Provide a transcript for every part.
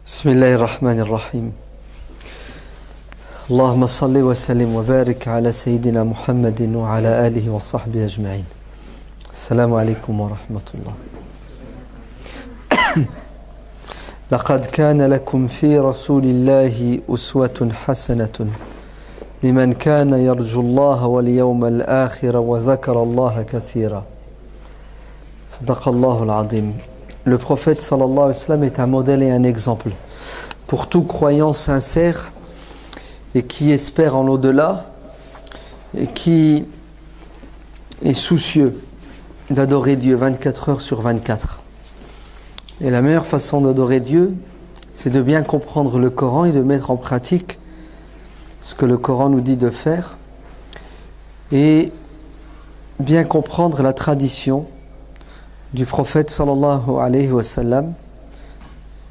بسم الله الرحمن الرحيم اللهم صل وسلم وبارك على سيدنا محمد وعلى آله وصحبه أجمعين السلام عليكم ورحمة الله لقد كان لكم في رسول الله أسوة حسنة لمن كان يرجو الله واليوم الآخر وذكر الله كثيرا صدق الله العظيم. Le prophète sallallahu alayhi wa sallam est un modèle et un exemple pour tout croyant sincère et qui espère en l'au-delà et qui est soucieux d'adorer Dieu 24 heures sur 24. Et la meilleure façon d'adorer Dieu, c'est de bien comprendre le Coran et de mettre en pratique ce que le Coran nous dit de faire et bien comprendre la tradition du prophète sallallahu alayhi wa sallam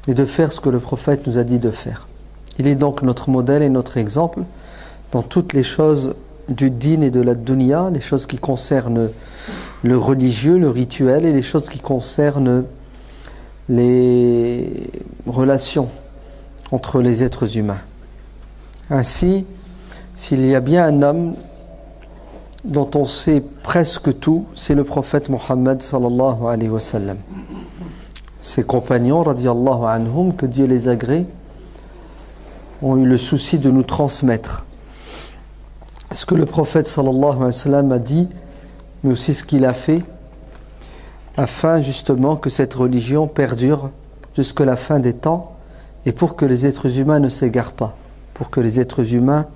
et de faire ce que le prophète nous a dit de faire. Il est donc notre modèle et notre exemple dans toutes les choses du din et de la dunya, les choses qui concernent le religieux, le rituel et les choses qui concernent les relations entre les êtres humains. Ainsi, s'il y a bien un homme dont on sait presque tout, c'est le prophète Mohammed sallallahu alayhi wa sallam. Ses compagnons, radiyallahu anhum, que Dieu les agrée, ont eu le souci de nous transmettre ce que le prophète sallallahu alayhi wa sallam a dit, mais aussi ce qu'il a fait, afin justement que cette religion perdure jusqu'à la fin des temps et pour que les êtres humains ne s'égarent pas, pour que les êtres humains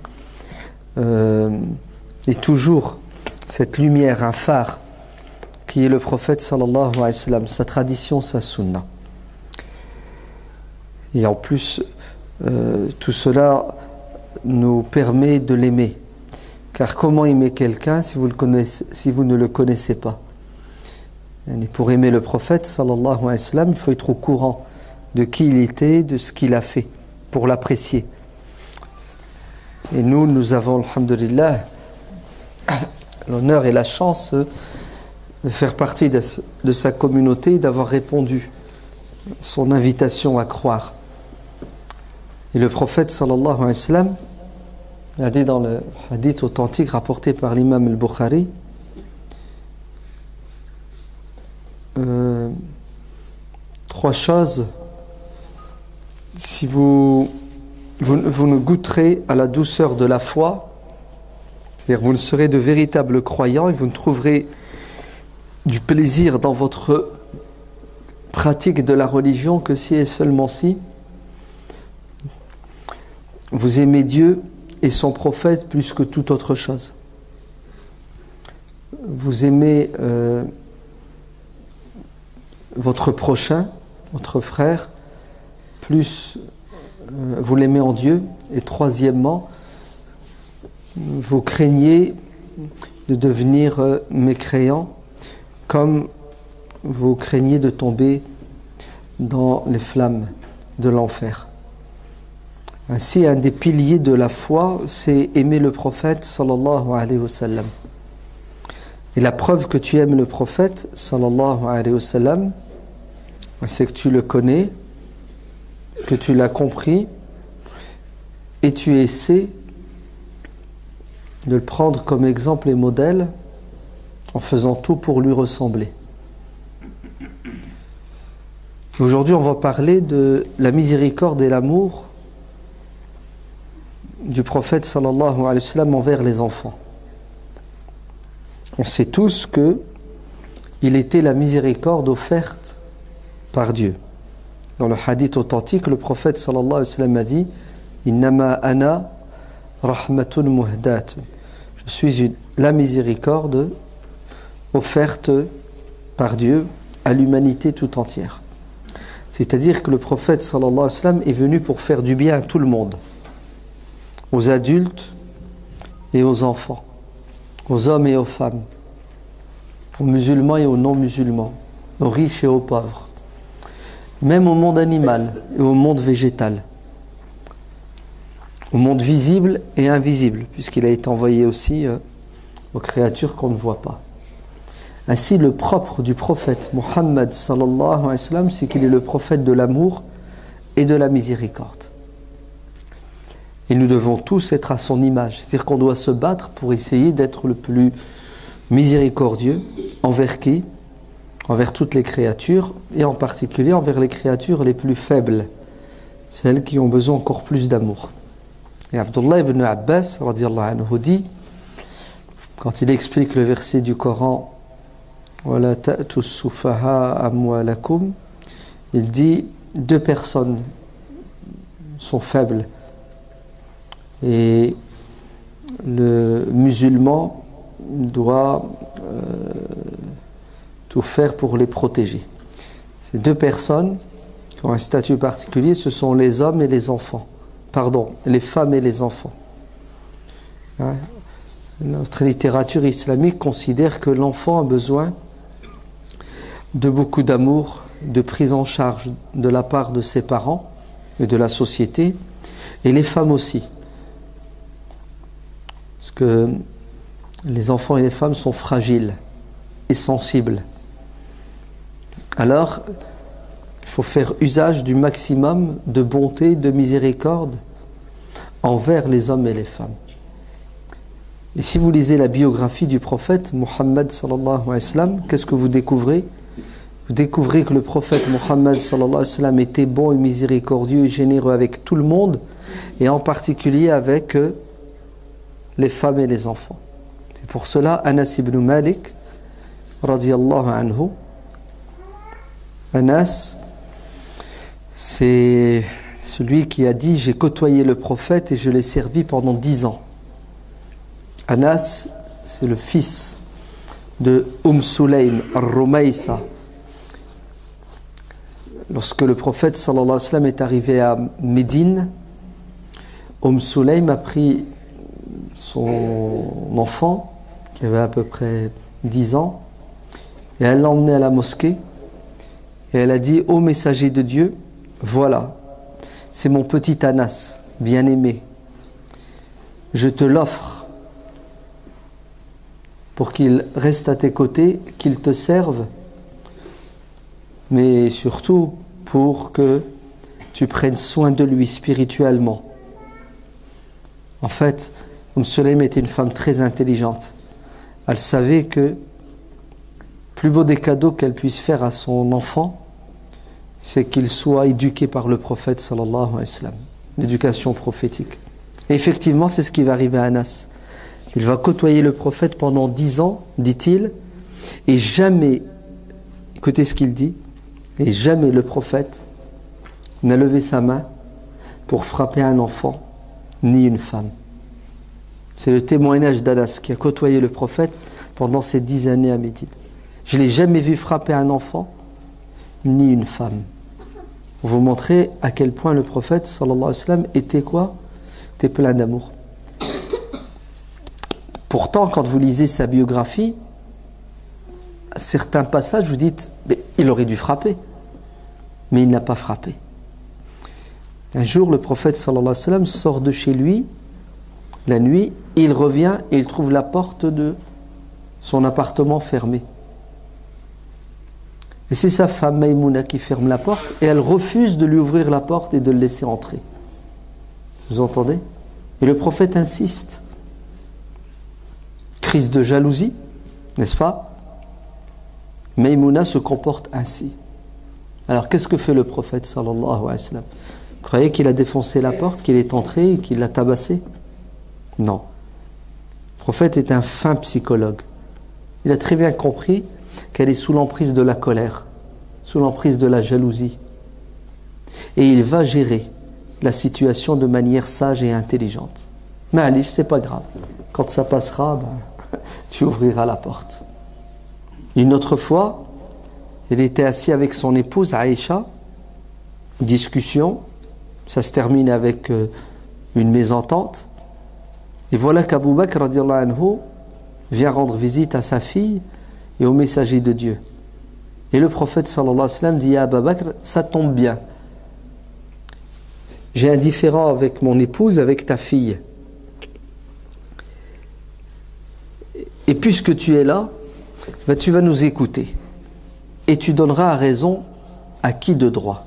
et toujours cette lumière, un phare qui est le prophète sallallahu alayhi wa sallam, sa tradition, sa sunna. Et en plus, tout cela nous permet de l'aimer. Car comment aimer quelqu'un si vous ne le connaissez pas? Et pour aimer le prophète sallallahu alayhi wa sallam, il faut être au courant de qui il était, de ce qu'il a fait, pour l'apprécier. Et nous avons, alhamdulillah, l'honneur et la chance de faire partie de sa communauté et d'avoir répondu à son invitation à croire. Et le prophète sallallahu alayhi wa sallam a dit dans le hadith authentique rapporté par l'imam al-Bukhari, trois choses, si vous ne goûterez à la douceur de la foi, c'est-à-dire vous ne serez de véritables croyants et vous ne trouverez du plaisir dans votre pratique de la religion que si et seulement si vous aimez Dieu et son prophète plus que toute autre chose. Vous aimez votre prochain, votre frère, plus vous l'aimez en Dieu. Et troisièmement, vous craignez de devenir mécréant comme vous craignez de tomber dans les flammes de l'enfer. Ainsi, un des piliers de la foi, c'est aimer le prophète sallallahu alayhi wa sallam. Et la preuve que tu aimes le prophète sallallahu alayhi wa sallam, c'est que tu le connais, que tu l'as compris et tu essaies de le prendre comme exemple et modèle en faisant tout pour lui ressembler. Aujourd'hui, on va parler de la miséricorde et l'amour du prophète sallallahu alayhi wa sallam envers les enfants. On sait tous que il était la miséricorde offerte par Dieu. Dans le hadith authentique, le prophète sallallahu alayhi wa sallam a dit Innama ana rahmatun muhdatun. Je suis la miséricorde offerte par Dieu à l'humanité tout entière. C'est-à-dire que le prophète sallallahu alayhi wa sallam est venu pour faire du bien à tout le monde, aux adultes et aux enfants, aux hommes et aux femmes, aux musulmans et aux non-musulmans, aux riches et aux pauvres, même au monde animal et au monde végétal, au monde visible et invisible, puisqu'il a été envoyé aussi aux créatures qu'on ne voit pas. Ainsi, le propre du prophète Mohammed sallallahu alayhi wa sallam, c'est qu'il est le prophète de l'amour et de la miséricorde. Et nous devons tous être à son image. C'est-à-dire qu'on doit se battre pour essayer d'être le plus miséricordieux. Envers qui? Envers toutes les créatures, et en particulier envers les créatures les plus faibles, celles qui ont besoin encore plus d'amour. Et Abdullah ibn Abbas radiyallahu anhu dit, quand il explique le verset du Coran وَلَا تَأْتُوا السُّفَهَاءَ أَمْوَالَكُمْ, il dit, deux personnes sont faibles et le musulman doit tout faire pour les protéger. Ces deux personnes qui ont un statut particulier, ce sont les hommes et les enfants. Pardon, les femmes et les enfants. Hein? Notre littérature islamique considère que l'enfant a besoin de beaucoup d'amour, de prise en charge de la part de ses parents et de la société, et les femmes aussi. Parce que les enfants et les femmes sont fragiles et sensibles. Alors, il faut faire usage du maximum de bonté, de miséricorde envers les hommes et les femmes. Et si vous lisez la biographie du prophète Muhammad sallallahu alayhi wa sallam, qu'est-ce que vous découvrez? Vous découvrez que le prophète Muhammad sallallahu alayhi wa sallam était bon et miséricordieux et généreux avec tout le monde, et en particulier avec les femmes et les enfants. C'est pour cela Anas ibn Malik radiyallahu anhu, Anas, c'est celui qui a dit: j'ai côtoyé le prophète et je l'ai servi pendant 10 ans. Anas, c'est le fils de Sulaym al-Rumaysa. Lorsque le prophète sallallahu alayhi wa sallam est arrivé à Médine, Sulaym a pris son enfant, qui avait à peu près 10 ans, et elle l'a emmené à la mosquée, et elle a dit: ô messager de Dieu, voilà, c'est mon petit Anas, bien-aimé, je te l'offre pour qu'il reste à tes côtés, qu'il te serve, mais surtout pour que tu prennes soin de lui spirituellement. En fait, Sulaym était une femme très intelligente. Elle savait que le plus beau des cadeaux qu'elle puisse faire à son enfant, c'est qu'il soit éduqué par le prophète sallallahu alayhi wa sallam, l'éducation prophétique. Et effectivement, c'est ce qui va arriver à Anas. Il va côtoyer le prophète pendant 10 ans, dit-il, et jamais, écoutez ce qu'il dit, et jamais le prophète n'a levé sa main pour frapper un enfant ni une femme. C'est le témoignage d'Anas qui a côtoyé le prophète pendant ces 10 années à Médine. Je ne l'ai jamais vu frapper un enfant ni une femme. Pour vous montrer à quel point le prophète sallallahu alayhi wa sallam était quoi? Était plein d'amour. Pourtant, quand vous lisez sa biographie, à certains passages, vous dites, mais il aurait dû frapper. Mais il n'a pas frappé. Un jour, le prophète sallallahu alayhi wa sallam sort de chez lui, la nuit, il revient et il trouve la porte de son appartement fermée. Et c'est sa femme Maïmouna qui ferme la porte, et elle refuse de lui ouvrir la porte et de le laisser entrer. Vous entendez? Et le prophète insiste. Crise de jalousie, n'est-ce pas? Maïmouna se comporte ainsi. Alors qu'est-ce que fait le prophète sallallahu alayhi wa sallam? Vous croyez qu'il a défoncé la porte, qu'il est entré et qu'il l'a tabassé? Non. Le prophète est un fin psychologue. Il a très bien compris qu'elle est sous l'emprise de la colère, sous l'emprise de la jalousie. Et il va gérer la situation de manière sage et intelligente. Mais allez, c'est pas grave. Quand ça passera, tu ouvriras la porte. Une autre fois, il était assis avec son épouse Aïcha, discussion, ça se termine avec une mésentente, et voilà qu'Abu Bakr radiyallahu anhu vient rendre visite à sa fille et au messager de Dieu. Et le prophète sallallahu alayhi wa sallam dit à Abu Bakr: ça tombe bien, j'ai un différend avec mon épouse, avec ta fille, et puisque tu es là, tu vas nous écouter et tu donneras raison à qui de droit.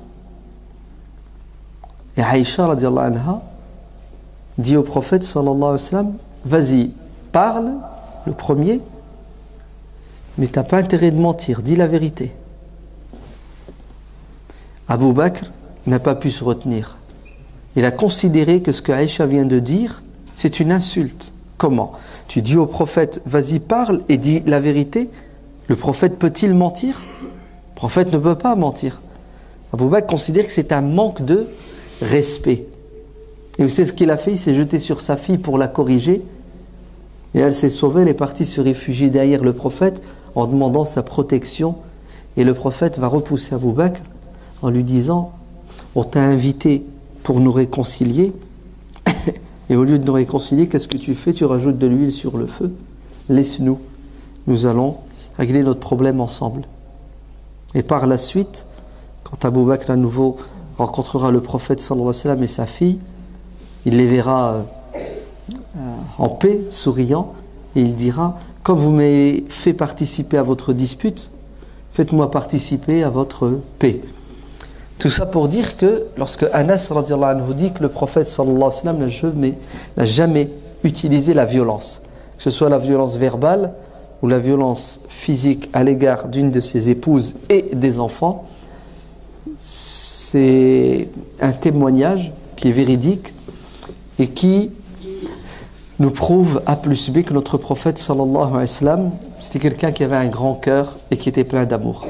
Et Aïcha radiallahu anha dit au prophète sallallahu alayhi wa sallam, vas-y, parle, le premier, mais tu n'as pas intérêt de mentir, dis la vérité. Abu Bakr n'a pas pu se retenir. Il a considéré que ce que Aïcha vient de dire, c'est une insulte. Comment? Tu dis au prophète, vas-y, parle et dis la vérité. Le prophète peut-il mentir? Le prophète ne peut pas mentir. Abu Bakr considère que c'est un manque de respect. Et vous savez ce qu'il a fait? Il s'est jeté sur sa fille pour la corriger. Et elle s'est sauvée, elle est partie se réfugier derrière le prophète en demandant sa protection. Et le prophète va repousser Abu Bakr en lui disant, on t'a invité pour nous réconcilier, et au lieu de nous réconcilier, qu'est-ce que tu fais? Tu rajoutes de l'huile sur le feu. Laisse-nous, nous allons régler notre problème ensemble. Et par la suite, quand Abu Bakr à nouveau rencontrera le prophète sallallahu alayhi wa sallam et sa fille, il les verra en paix, souriant, et il dira, comme vous m'avez fait participer à votre dispute, faites-moi participer à votre paix. Tout ça pour dire que lorsque Anas radiallahu anhu dit que le prophète sallallahu alayhi wa sallam n'a jamais utilisé la violence, que ce soit la violence verbale ou la violence physique à l'égard d'une de ses épouses et des enfants, c'est un témoignage qui est véridique et qui nous prouve A plus B que notre prophète sallallahu alayhi wa sallam, c'était quelqu'un qui avait un grand cœur et qui était plein d'amour.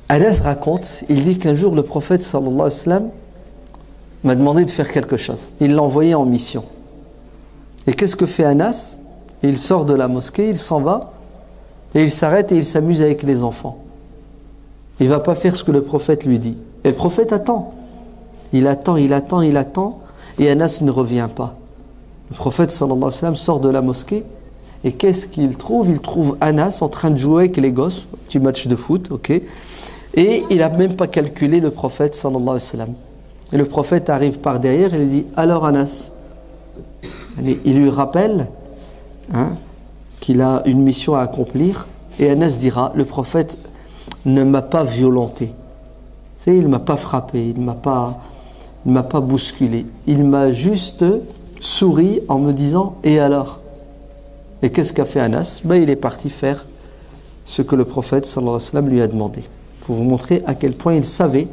Anas raconte, il dit qu'un jour le prophète sallallahu alayhi wa sallam m'a demandé de faire quelque chose. Il l'a envoyé en mission. Et qu'est-ce que fait Anas? Il sort de la mosquée, il s'en va, et il s'arrête et il s'amuse avec les enfants. Il ne va pas faire ce que le prophète lui dit. Et le prophète attend. Il attend, et Anas ne revient pas. Le prophète sallallahu alayhi wa sallam sort de la mosquée, et qu'est-ce qu'il trouve? Il trouve Anas en train de jouer avec les gosses, petit match de foot, ok. Et il n'a même pas calculé le prophète sallallahu alayhi wa sallam. Et le prophète arrive par derrière et lui dit, alors Anas, il lui rappelle qu'il a une mission à accomplir, et Anas dira, le prophète ne m'a pas violenté, il ne m'a pas frappé, il ne m'a pas bousculé, il m'a juste souri en me disant, et alors? Et qu'est-ce qu'a fait Anas? Il est parti faire ce que le prophète sallallahu alayhi wa sallam lui a demandé, pour vous montrer à quel point il savait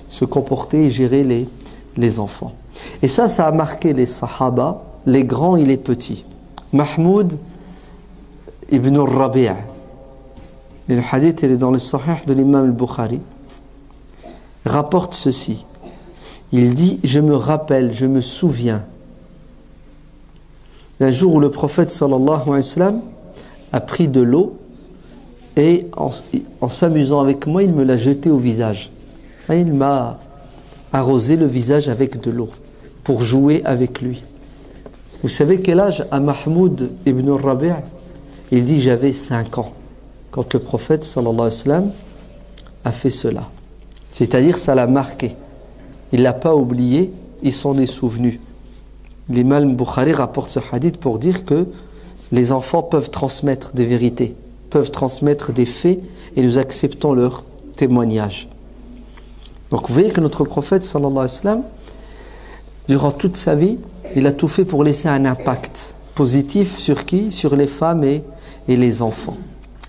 se comporter et gérer les enfants. Et ça a marqué les sahaba, les grands et les petits. Mahmoud ibn al-Rabi', et le hadith il est dans le sahih de l'imam al-Bukhari, rapporte ceci. Il dit, je me rappelle, je me souviens d'un jour où le prophète sallallahu alayhi wa sallam a pris de l'eau et en s'amusant avec moi, il me l'a jeté au visage. Il m'a arrosé le visage avec de l'eau pour jouer avec lui. Vous savez quel âge a Mahmoud ibn al-Rabi'? Il dit, j'avais 5 ans quand le prophète sallallahu alayhi wa sallam a fait cela. C'est-à-dire, ça l'a marqué. Il ne l'a pas oublié, il s'en est souvenu. L'imam Bukhari rapporte ce hadith pour dire que les enfants peuvent transmettre des vérités, peuvent transmettre des faits, et nous acceptons leur témoignage. Donc vous voyez que notre prophète sallallahu alayhi wa sallam, durant toute sa vie, il a tout fait pour laisser un impact positif sur qui? Sur les femmes et les enfants.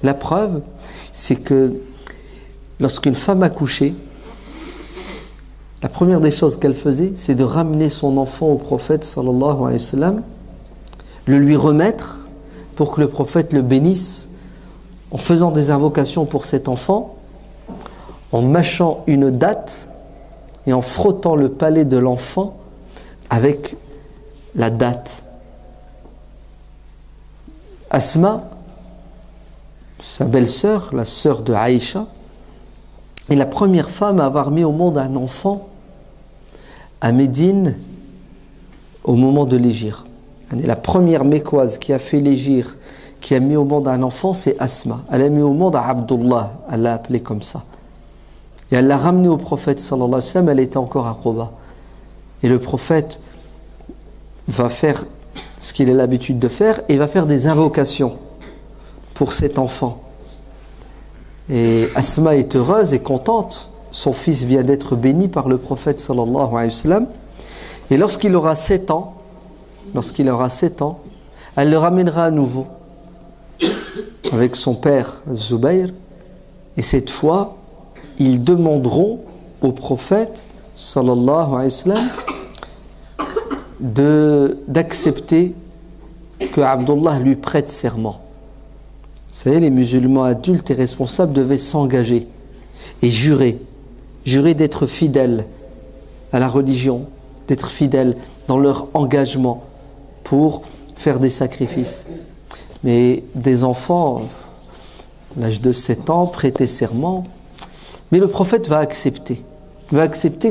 La preuve, c'est que lorsqu'une femme accouchait, la première des choses qu'elle faisait, c'est de ramener son enfant au prophète sallallahu alayhi wa sallam, le lui remettre pour que le prophète le bénisse en faisant des invocations pour cet enfant, en mâchant une datte et en frottant le palais de l'enfant avec la datte. Asma, sa belle-sœur, la sœur de Aïcha, est la première femme à avoir mis au monde un enfant à Médine au moment de l'hégire. Elle est la première mécoise qui a fait l'hégire, qui a mis au monde un enfant, c'est Asma. Elle a mis au monde Abdullah, elle l'a appelé comme ça. Et elle l'a ramené au prophète sallallahu alayhi wa sallam, elle était encore à Quba. Et le prophète va faire ce qu'il a l'habitude de faire, et va faire des invocations pour cet enfant. Et Asma est heureuse et contente son fils vient d'être béni par le prophète sallallahu alayhi wa sallam. Et lorsqu'il aura 7 ans, elle le ramènera à nouveau avec son père Zubayr. Et cette fois, ils demanderont au prophète sallallahu alayhi wa sallam d'accepter que Abdullah lui prête serment. Vous savez, les musulmans adultes et responsables devaient s'engager et jurer d'être fidèles à la religion, d'être fidèles dans leur engagement pour faire des sacrifices. Mais des enfants, à l'âge de 7 ans, prêter serment. Mais le prophète va accepter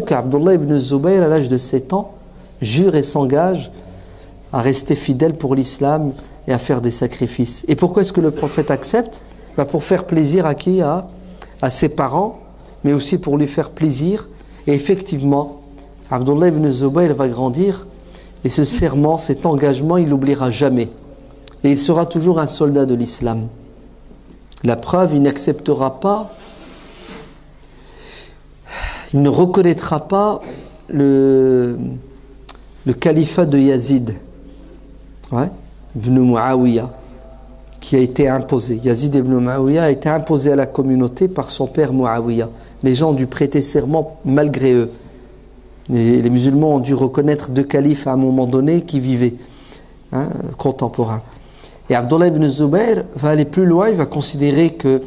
qu'Abdullah ibn Zubayr, à l'âge de 7 ans, jure et s'engage à rester fidèle pour l'islam et à faire des sacrifices. Et pourquoi est-ce que le prophète accepte? Pour faire plaisir à qui? À ses parents, mais aussi pour lui faire plaisir. Et effectivement, Abdullah ibn Zubayr va grandir, et ce serment, cet engagement, il l'oubliera jamais. Et il sera toujours un soldat de l'islam. La preuve, il n'acceptera pas, il ne reconnaîtra pas le califat de Yazid, ibn Muawiyah, qui a été imposé. Yazid ibn Muawiyah a été imposé à la communauté par son père Muawiyah. Les gens ont dû prêter serment malgré eux. Les musulmans ont dû reconnaître 2 califes à un moment donné qui vivaient, contemporains. Et Abdullah ibn Zubayr va aller plus loin, il va considérer que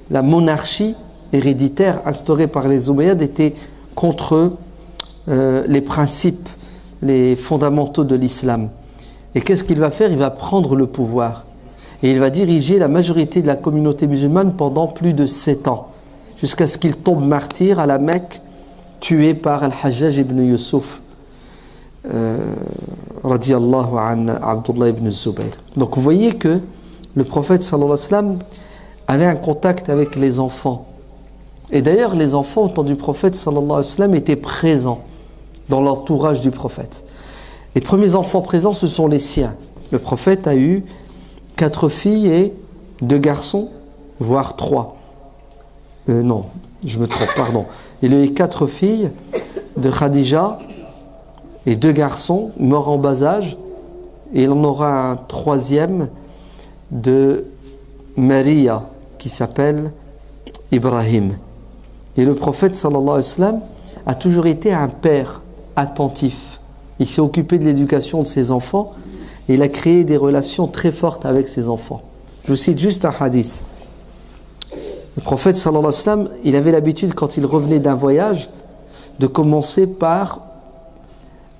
la monarchie héréditaire instaurée par les Omeyyades était contre les principes, les fondamentaux de l'islam. Et qu'est-ce qu'il va faire? Il va prendre le pouvoir. Et il va diriger la majorité de la communauté musulmane pendant plus de 7 ans, jusqu'à ce qu'il tombe martyr à la Mecque, tué par Al-Hajjaj ibn Yusuf, radiyallahu an Abdullah ibn Zubayr. Donc vous voyez que le prophète sallallahu alayhi wa sallam avait un contact avec les enfants. Et d'ailleurs, les enfants, au temps du prophète sallallahu alayhi wa sallam, étaient présents dans l'entourage du prophète. Les premiers enfants présents, ce sont les siens. Le prophète a eu 4 filles et 2 garçons, voire 3. Non, je me trompe, pardon. Il a eu 4 filles de Khadija et 2 garçons morts en bas âge. Et il en aura un 3e de Maria qui s'appelle Ibrahim. Et le prophète sallallahu alayhi wa sallam a toujours été un père attentif. Il s'est occupé de l'éducation de ses enfants et il a créé des relations très fortes avec ses enfants. Je vous cite juste un hadith. Le prophète sallallahu alayhi wa sallam, il avait l'habitude, quand il revenait d'un voyage, de commencer par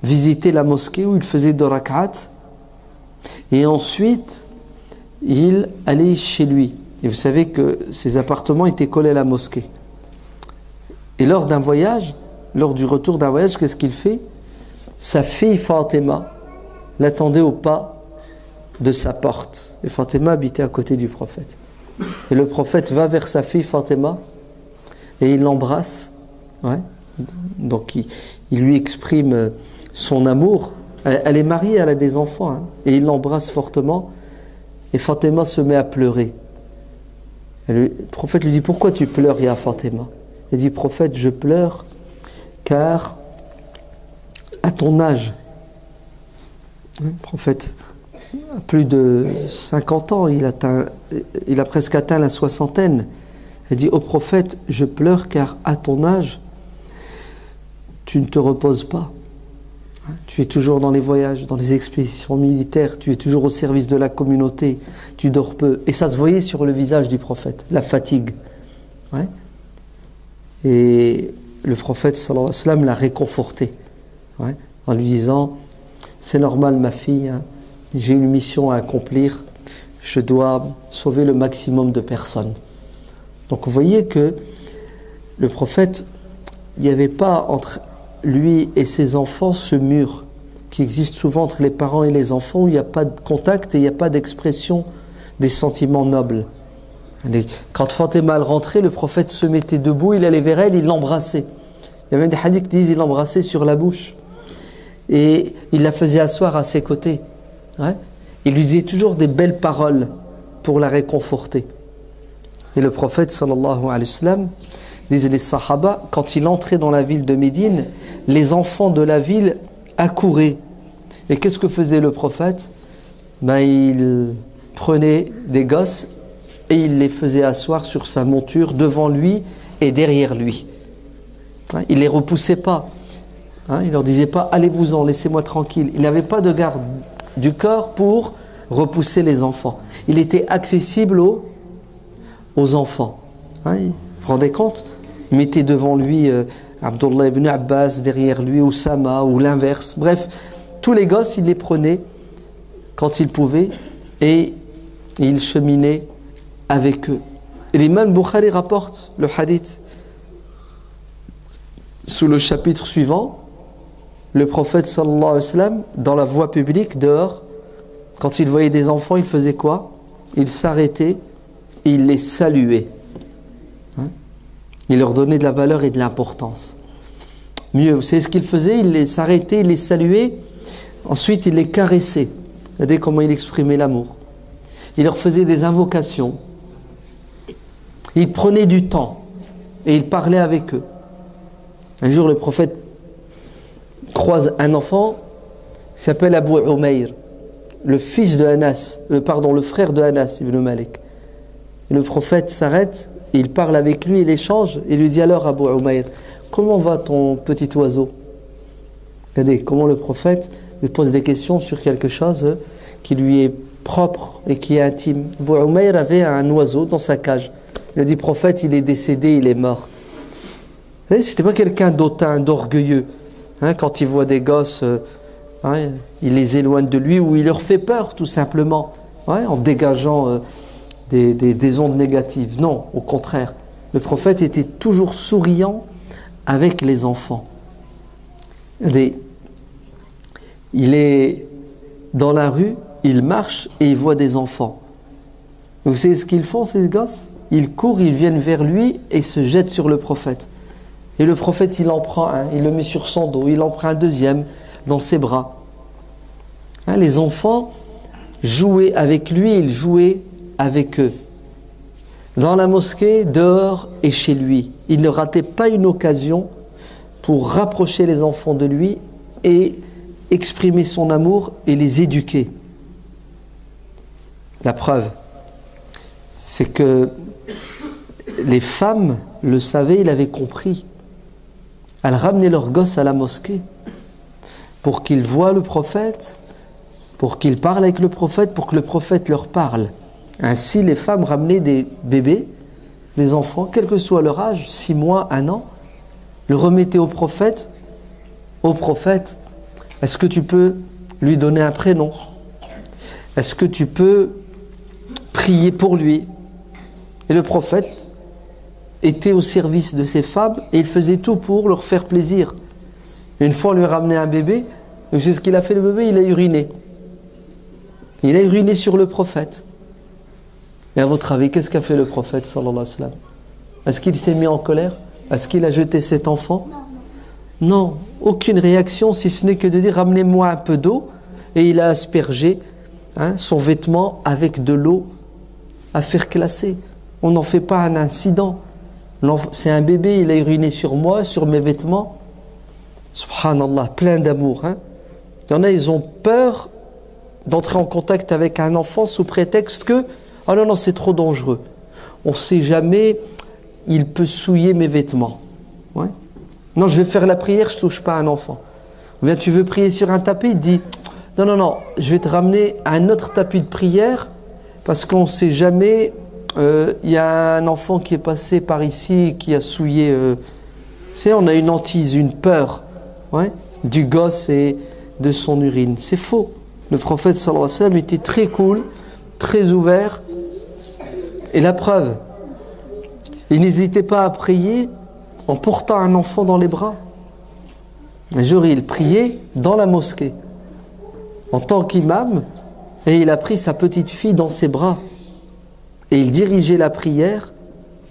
visiter la mosquée où il faisait 2 rak'at, et ensuite il allait chez lui. Et vous savez que ses appartements étaient collés à la mosquée. Et lors d'un voyage, lors du retour d'un voyage, qu'est-ce qu'il fait? Sa fille Fatima l'attendait au pas de sa porte. Et Fatima habitait à côté du prophète. Et le prophète va vers sa fille Fatima et il l'embrasse. Donc il lui exprime son amour. Elle est mariée, elle a des enfants. Et il l'embrasse fortement. Et Fatima se met à pleurer. Le prophète lui dit: pourquoi tu pleures, ya Fatima? Il dit: prophète, je pleure car à ton âge, le prophète a plus de 50 ans, il a presque atteint la 60aine. Il dit: ô prophète, je pleure car à ton âge, tu ne te reposes pas. Tu es toujours dans les voyages, dans les expéditions militaires, tu es toujours au service de la communauté, tu dors peu. Et ça se voyait sur le visage du prophète, la fatigue. Et le prophète sallallahu alayhi wa sallam l'a réconforté, en lui disant: c'est normal ma fille, j'ai une mission à accomplir, je dois sauver le maximum de personnes. Donc vous voyez que le prophète, il n'y avait pas entre lui et ses enfants ce mur qui existe souvent entre les parents et les enfants, où il n'y a pas de contact et il n'y a pas d'expression des sentiments nobles. Quand Fatima rentrait, le prophète se mettait debout, il allait vers elle, il l'embrassait. Il y a même des hadiths qui disent qu'il l'embrassait sur la bouche. Et il la faisait asseoir à ses côtés. Il lui disait toujours des belles paroles pour la réconforter. Et le prophète sallallahu alayhi wa sallam disent les Sahaba, quand il entrait dans la ville de Médine, les enfants de la ville accouraient. Et qu'est-ce que faisait le prophète? Il prenait des gosses et il les faisait asseoir sur sa monture devant lui et derrière lui. Il ne les repoussait pas. Il ne leur disait pas « Allez-vous-en, laissez-moi tranquille ». Il n'avait pas de garde du corps pour repousser les enfants. Il était accessible aux enfants. Vous vous rendez compte? Il mettait devant lui Abdullah ibn Abbas, derrière lui Oussama ou l'inverse. Bref, tous les gosses, il les prenait quand il pouvait et il cheminait avec eux. Et l'imam Bukhari rapporte le hadith sous le chapitre suivant. Le prophète sallallahu alayhi wa sallam, dans la voie publique, dehors, quand il voyait des enfants, il faisait quoi? Il s'arrêtait et il les saluait. Il leur donnait de la valeur et de l'importance. Mieux, vous savez ce qu'il faisait? Il s'arrêtait, il les saluait, ensuite il les caressait. Regardez comment il exprimait l'amour. Il leur faisait des invocations. Il prenait du temps et il parlait avec eux. Un jour, le prophète croise un enfant qui s'appelle Abu Umayr, le fils de Anas, le frère de Anas ibn Malik. Et le prophète s'arrête, il parle avec lui, il échange, et lui dit alors Abu Umayr, comment va ton petit oiseau? Regardez comment le prophète lui pose des questions sur quelque chose qui lui est propre et qui est intime. Abu Umayr avait un oiseau dans sa cage. Il a dit prophète, il est décédé, il est mort. Vous savez, c'était pas quelqu'un d'autant, d'orgueilleux. Quand il voit des gosses, il les éloigne de lui ou il leur fait peur tout simplement, en dégageant des ondes négatives. Non, au contraire. Le prophète était toujours souriant avec les enfants. Il est dans la rue, il marche et il voit des enfants. Vous savez ce qu'ils font ces gosses? Ils courent, ils viennent vers lui et se jettent sur le prophète. Et le prophète, il en prend un, il le met sur son dos, il en prend un deuxième dans ses bras. Les enfants jouaient avec lui, il jouait avec eux. Dans la mosquée, dehors et chez lui. Il ne ratait pas une occasion pour rapprocher les enfants de lui et exprimer son amour et les éduquer. La preuve, c'est que les femmes le savaient, il avait compris. Elles ramenaient leurs gosses à la mosquée pour qu'ils voient le prophète, pour qu'ils parlent avec le prophète, pour que le prophète leur parle. Ainsi, les femmes ramenaient des bébés, des enfants, quel que soit leur âge, 6 mois, 1 an, le remettaient au prophète. Ô prophète, est-ce que tu peux lui donner un prénom? Est-ce que tu peux prier pour lui? Et le prophète était au service de ces femmes et il faisait tout pour leur faire plaisir. Une fois, on lui a ramené un bébé, et c'est ce qu'il a fait le bébé, il a uriné. Il a uriné sur le prophète. Et à votre avis, qu'est-ce qu'a fait le prophète sallallahu alayhi wa sallam? Est-ce qu'il s'est mis en colère? Est-ce qu'il a jeté cet enfant? Non, aucune réaction, si ce n'est que de dire ramenez-moi un peu d'eau. Et il a aspergé son vêtement avec de l'eau à faire classer. On n'en fait pas un incident. C'est un bébé, il a uriné sur moi, sur mes vêtements. Subhanallah, plein d'amour. Il y en a, ils ont peur d'entrer en contact avec un enfant sous prétexte que « Oh non, c'est trop dangereux. On ne sait jamais, il peut souiller mes vêtements. » Non, je vais faire la prière, je ne touche pas un enfant. Ou bien tu veux prier sur un tapis, il dit « Non, je vais te ramener à un autre tapis de prière parce qu'on ne sait jamais, il y a un enfant qui est passé par ici qui a souillé... Tu sais, on a une hantise, une peur du gosse et de son urine. » C'est faux. Le prophète sallallahu alayhi wa sallam était très cool, très ouvert. Et la preuve, il n'hésitait pas à prier en portant un enfant dans les bras. Un jour, il priait dans la mosquée en tant qu'imam et il a pris sa petite fille dans ses bras. Et il dirigeait la prière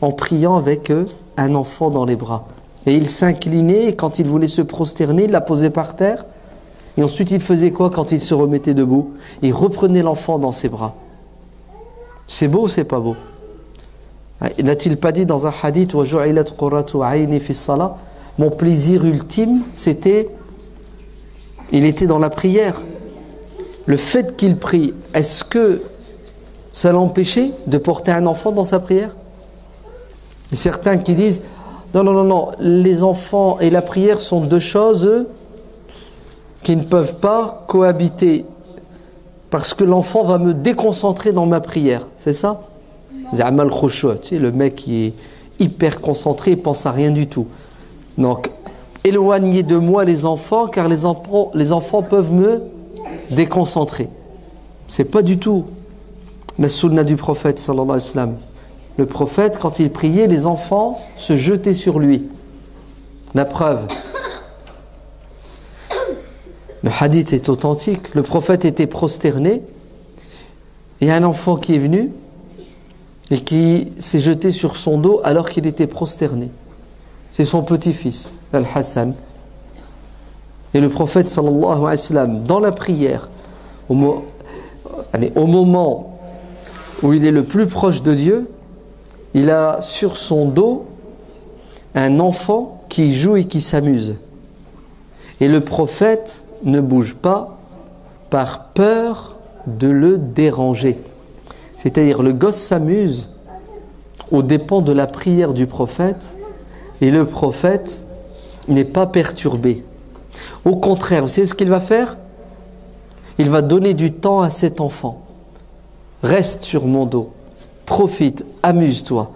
en priant avec un enfant dans les bras. Et il s'inclinait et quand il voulait se prosterner, il la posait par terre. Et ensuite, il faisait quoi quand il se remettait debout? Il reprenait l'enfant dans ses bras. C'est beau ou c'est pas beau? N'a-t-il pas dit dans un hadith وَجُعِلَتْ قُرَّةُ عَيْنِي فِي الصَّلَاةِ, mon plaisir ultime, il était dans la prière. Le fait qu'il prie, est-ce que ça l'empêchait de porter un enfant dans sa prière? Et certains qui disent non, les enfants et la prière sont deux choses qui ne peuvent pas cohabiter, parce que l'enfant va me déconcentrer dans ma prière, c'est ça? Za'amal khushu', tu sais, le mec qui est hyper concentré, il pense à rien du tout. Donc, éloignez de moi les enfants, car les enfants peuvent me déconcentrer. C'est pas du tout la sunna du prophète sallallahu alayhi wa sallam. Le prophète, quand il priait, les enfants se jetaient sur lui. La preuve, le hadith est authentique. Le prophète était prosterné et un enfant qui est venu et qui s'est jeté sur son dos alors qu'il était prosterné. C'est son petit-fils, Al-Hassan. Et le prophète sallallahu alayhi wa sallam, dans la prière, au moment où il est le plus proche de Dieu, il a sur son dos un enfant qui joue et qui s'amuse. Et le prophète ne bouge pas par peur de le déranger. C'est-à-dire, le gosse s'amuse aux dépens de la prière du prophète, et le prophète n'est pas perturbé. Au contraire, vous savez ce qu'il va faire? Il va donner du temps à cet enfant. Reste sur mon dos, profite, amuse-toi.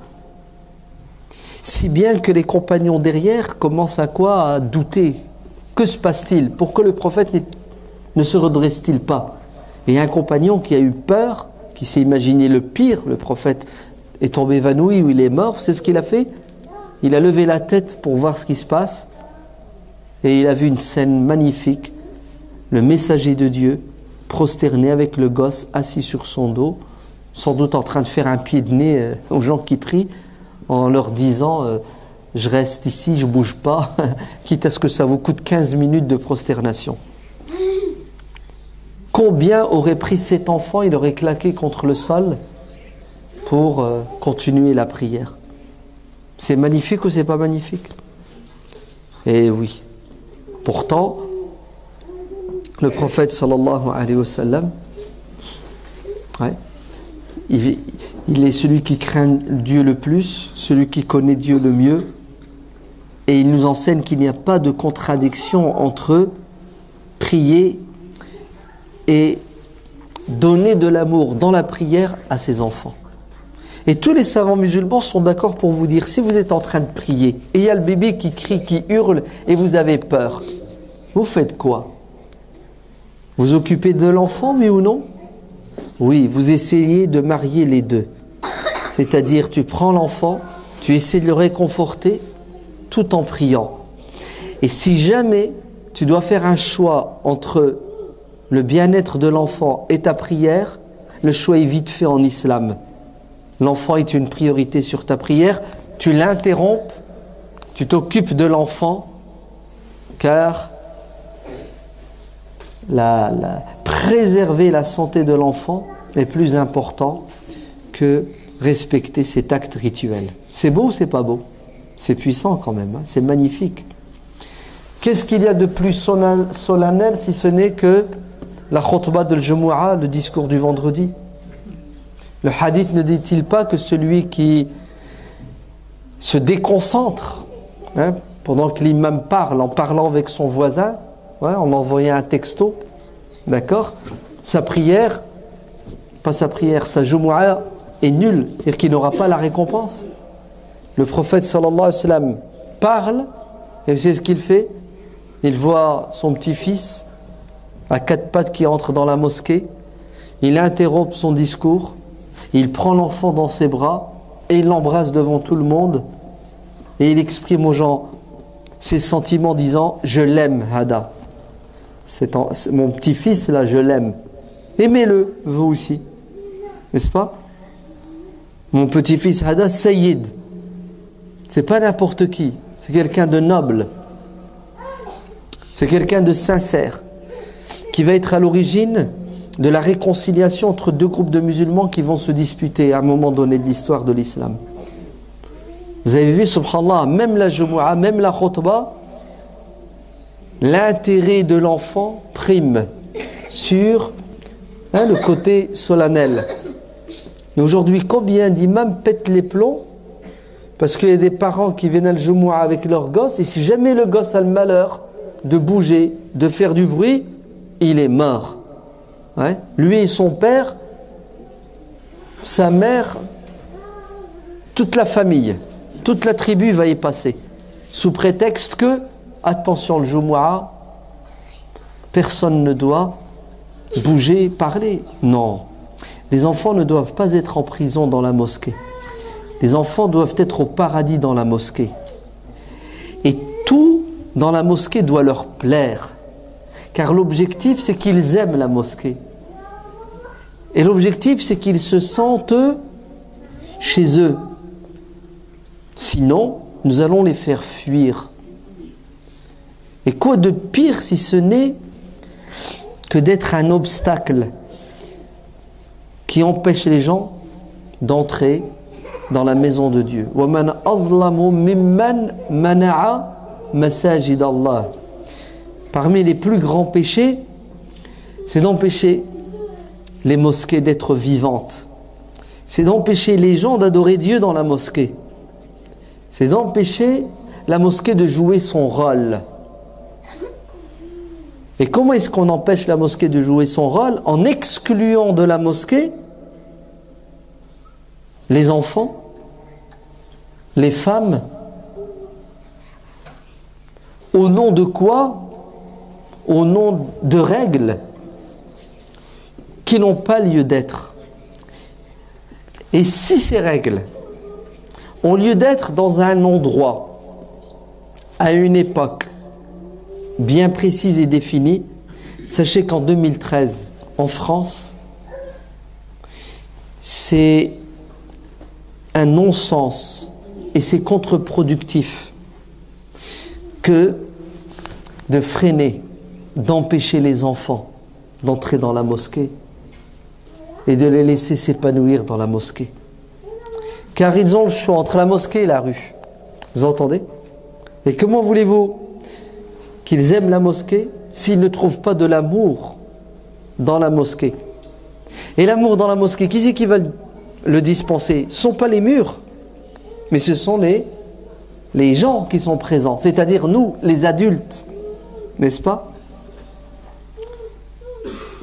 Si bien que les compagnons derrière commencent à douter. Que se passe-t-il? Pourquoi le prophète ne se redresse-t-il pas? Et un compagnon qui a eu peur, qui s'est imaginé le pire, le prophète est tombé évanoui ou il est mort, c'est ce qu'il a fait? Il a levé la tête pour voir ce qui se passe et il a vu une scène magnifique. Le messager de Dieu prosterné avec le gosse assis sur son dos, sans doute en train de faire un pied de nez aux gens qui prient, en leur disant je reste ici, je bouge pas, quitte à ce que ça vous coûte 15 minutes de prosternation. Combien aurait pris cet enfant? Il aurait claqué contre le sol pour continuer la prière. C'est magnifique ou c'est pas magnifique? Eh oui. Pourtant, le prophète sallallahu alayhi wa sallam, il est celui qui craint Dieu le plus, celui qui connaît Dieu le mieux, et il nous enseigne qu'il n'y a pas de contradiction entre prier et donner de l'amour dans la prière à ses enfants. Et tous les savants musulmans sont d'accord pour vous dire, si vous êtes en train de prier et il y a le bébé qui crie, qui hurle et vous avez peur, vous faites quoi? Vous occupez de l'enfant, oui ou non? Oui, vous essayez de marier les deux. C'est-à-dire, tu prends l'enfant, tu essaies de le réconforter tout en priant. Et si jamais tu dois faire un choix entre le bien-être de l'enfant et ta prière, le choix est vite fait en islam. L'enfant est une priorité sur ta prière, tu l'interromps, tu t'occupes de l'enfant, car préserver la santé de l'enfant est plus important que respecter cet acte rituel. C'est beau ou c'est pas beau? C'est puissant quand même, hein? C'est magnifique. Qu'est-ce qu'il y a de plus solennel si ce n'est que la khutbah de l'Jumu'ah, le discours du vendredi? Le hadith ne dit-il pas que celui qui se déconcentre pendant que l'imam parle, en parlant avec son voisin, en envoyant un texto, d'accord, sa prière, sa Jumu'ah est nulle, c'est-à-dire qu'il n'aura pas la récompense. Le prophète sallallahu alayhi wa sallam parle, et vous savez ce qu'il fait? Il voit son petit-fils à quatre pattes qui entre dans la mosquée, il interrompt son discours, il prend l'enfant dans ses bras et il l'embrasse devant tout le monde et il exprime aux gens ses sentiments disant « Je l'aime, Hada. C'est mon petit-fils là, je l'aime. Aimez-le, vous aussi. » N'est-ce pas? Mon petit-fils Hada, Sayyid. C'est pas n'importe qui. C'est quelqu'un de noble. C'est quelqu'un de sincère qui va être à l'origine de la réconciliation entre deux groupes de musulmans qui vont se disputer à un moment donné de l'histoire de l'islam. Vous avez vu, subhanallah, même la Jumu'ah, même la khutbah, l'intérêt de l'enfant prime sur le côté solennel. Mais aujourd'hui, combien d'imams pètent les plombs parce qu'il y a des parents qui viennent à la Jumu'ah avec leur gosse, et si jamais le gosse a le malheur de bouger, de faire du bruit, il est mort. Ouais. Lui et son père, sa mère, toute la famille, toute la tribu va y passer, sous prétexte que, attention, le Jumu'ah, personne ne doit bouger, parler. Non. Les enfants ne doivent pas être en prison dans la mosquée. Les enfants doivent être au paradis dans la mosquée. Et tout dans la mosquée doit leur plaire. Car l'objectif, c'est qu'ils aiment la mosquée. Et l'objectif, c'est qu'ils se sentent chez eux. Sinon, nous allons les faire fuir. Et quoi de pire si ce n'est que d'être un obstacle qui empêche les gens d'entrer dans la maison de Dieu. وَمَنْ أَظْلَمُ مِمَّنْ مَنَعَ مَسَاجِدَ اللَّهِ. Parmi les plus grands péchés, c'est d'empêcher les mosquées d'être vivantes. C'est d'empêcher les gens d'adorer Dieu dans la mosquée. C'est d'empêcher la mosquée de jouer son rôle. Et comment est-ce qu'on empêche la mosquée de jouer son rôle? En excluant de la mosquée les enfants, les femmes. Au nom de quoi? Au nom de règles qui n'ont pas lieu d'être. Et si ces règles ont lieu d'être dans un endroit, à une époque bien précise et définie, sachez qu'en 2013, en France, c'est un non-sens et c'est contre-productif que de freiner, d'empêcher les enfants d'entrer dans la mosquée et de les laisser s'épanouir dans la mosquée. Car ils ont le choix entre la mosquée et la rue. Vous entendez? Et comment voulez-vous qu'ils aiment la mosquée s'ils ne trouvent pas de l'amour dans la mosquée? Et l'amour dans la mosquée, qui c'est qui va le dispenser? Ce ne sont pas les murs, mais ce sont les gens qui sont présents, c'est-à-dire nous, les adultes, n'est-ce pas?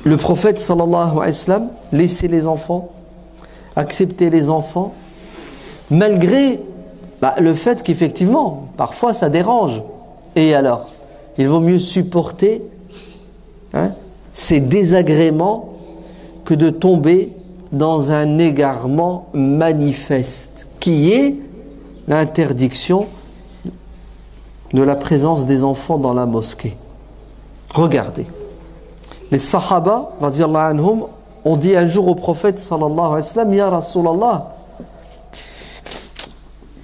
Le prophète sallallahu alayhi wa sallam laissait les enfants, acceptait les enfants, malgré le fait qu'effectivement, parfois ça dérange. Et alors, il vaut mieux supporter ces désagréments que de tomber dans un égarement manifeste, qui est l'interdiction de la présence des enfants dans la mosquée. Regardez, les Sahaba, radiyallahu anhum, ont dit un jour au prophète sallallahu alayhi wa sallam: Ya Rasulallah,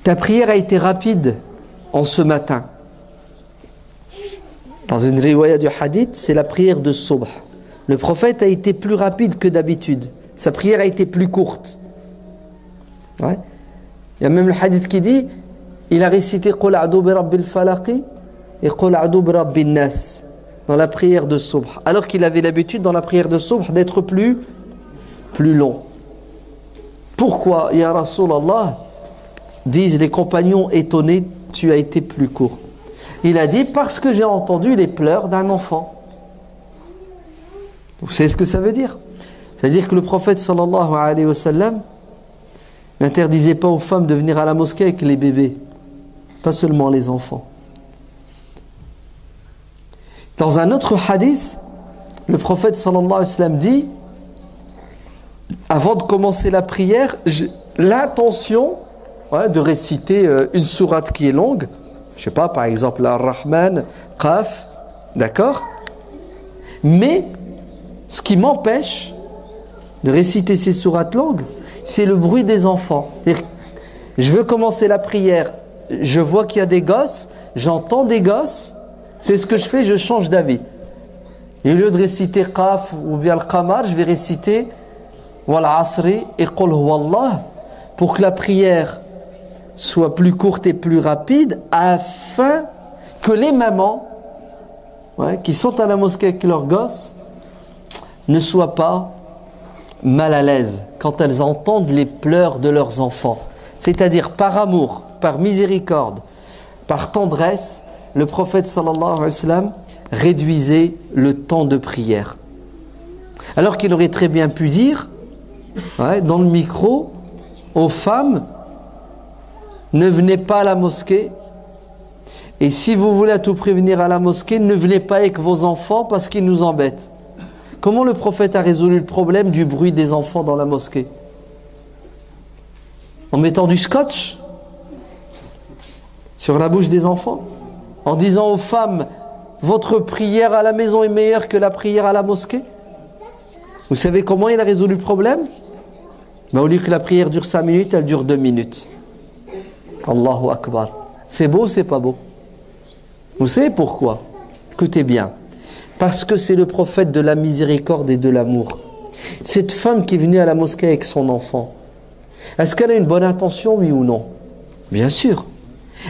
ta prière a été rapide en ce matin. Dans une riwaya du hadith, c'est la prière de Subh. Le prophète a été plus rapide que d'habitude. Sa prière a été plus courte. Ouais. Il y a même le hadith qui dit, il a récité Qul a'udhu bi rabbil falaqi et Qul a'udhu bi rabbin nas dans la prière de Subh, alors qu'il avait l'habitude dans la prière de Subh d'être plus long. Pourquoi, ya Rasulallah, disent les compagnons étonnés, tu as été plus court? Il a dit, parce que j'ai entendu les pleurs d'un enfant. Vous savez ce que ça veut dire? C'est-à-dire que le prophète sallallahu alayhi wa sallam n'interdisait pas aux femmes de venir à la mosquée avec les bébés, pas seulement les enfants. Dans un autre hadith, le prophète sallallahu alayhi wa sallam dit, avant de commencer la prière, j'ai l'intention de réciter une sourate qui est longue, je sais pas, par exemple Ar-Rahman, Qaf, d'accord? Mais ce qui m'empêche de réciter ces sourates longues, c'est le bruit des enfants. Je veux commencer la prière, je vois qu'il y a des gosses, j'entends des gosses, c'est ce que je fais, je change d'avis. Et au lieu de réciter Qaf ou bien Al-Qamar, je vais réciter Wal Asri et Qul Huwallah, pour que la prière soit plus courte et plus rapide afin que les mamans qui sont à la mosquée avec leurs gosses ne soient pas mal à l'aise quand elles entendent les pleurs de leurs enfants. C'est-à-dire par amour, par miséricorde, par tendresse, le prophète sallallahu alayhi wa sallam réduisait le temps de prière. Alors qu'il aurait très bien pu dire dans le micro aux femmes: ne venez pas à la mosquée, et si vous voulez à tout prix venir à la mosquée, ne venez pas avec vos enfants parce qu'ils nous embêtent. Comment le prophète a résolu le problème du bruit des enfants dans la mosquée? En mettant du scotch sur la bouche des enfants, en disant aux femmes: votre prière à la maison est meilleure que la prière à la mosquée. Vous savez comment il a résolu le problème? Au lieu que la prière dure 5 minutes, elle dure 2 minutes. Allahu Akbar. C'est beau ou c'est pas beau? Vous savez pourquoi? Écoutez bien. Parce que c'est le prophète de la miséricorde et de l'amour. Cette femme qui est venue à la mosquée avec son enfant, est-ce qu'elle a une bonne intention, oui ou non? Bien sûr.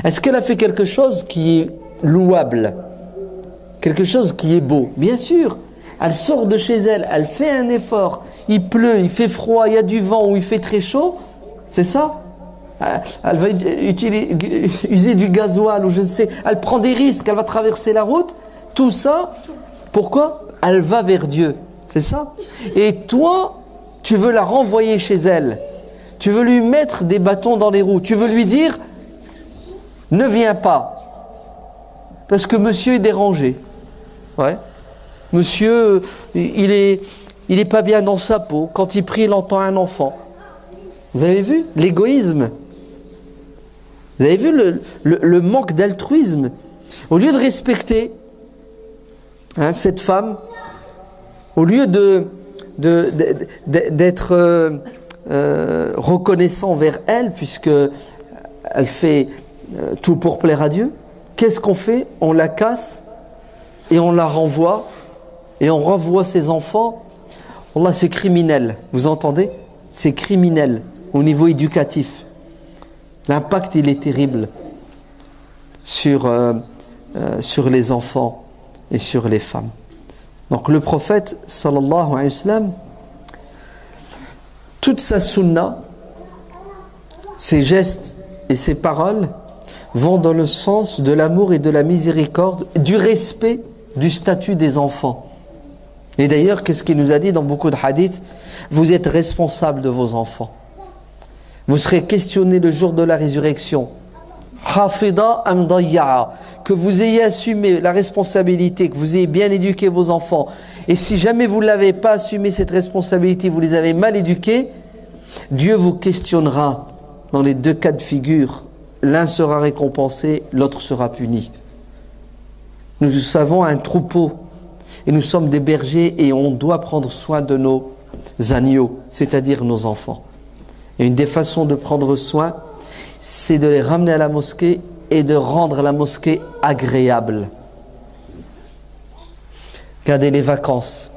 Est-ce qu'elle a fait quelque chose qui est louable? Quelque chose qui est beau? Bien sûr. Elle sort de chez elle, elle fait un effort. Il pleut, il fait froid, il y a du vent ou il fait très chaud. C'est ça? Elle va user du gasoil ou je ne sais. Elle prend des risques, elle va traverser la route. Tout ça, pourquoi? Elle va vers Dieu. C'est ça? Et toi, tu veux la renvoyer chez elle. Tu veux lui mettre des bâtons dans les roues. Tu veux lui dire: ne viens pas. Parce que monsieur est dérangé. Monsieur, il est pas bien dans sa peau. Quand il prie, il entend un enfant. Vous avez vu l'égoïsme? Vous avez vu le manque d'altruisme? Au lieu de respecter cette femme, au lieu d'être reconnaissant envers elle, puisque elle fait tout pour plaire à Dieu, qu'est-ce qu'on fait? On la casse et on la renvoie, et on renvoie ses enfants. Allah, c'est criminel, vous entendez? C'est criminel au niveau éducatif. L'impact, il est terrible sur les enfants et sur les femmes. Donc le prophète sallallahu alayhi wa sallam, toute sa sunna, ses gestes et ses paroles vont dans le sens de l'amour et de la miséricorde, du respect du statut des enfants. Et d'ailleurs, qu'est-ce qu'il nous a dit dans beaucoup de hadiths? Vous êtes responsable de vos enfants. Vous serez questionné le jour de la résurrection. Hafida am dayya'a, que vous ayez assumé la responsabilité, que vous ayez bien éduqué vos enfants. Et si jamais vous ne l'avez pas assumé cette responsabilité, vous les avez mal éduqués, Dieu vous questionnera dans les 2 cas de figure. L'un sera récompensé, l'autre sera puni. Nous savons un troupeau et nous sommes des bergers et on doit prendre soin de nos agneaux, c'est-à-dire nos enfants. Et une des façons de prendre soin, c'est de les ramener à la mosquée et de rendre la mosquée agréable. Regardez les vacances.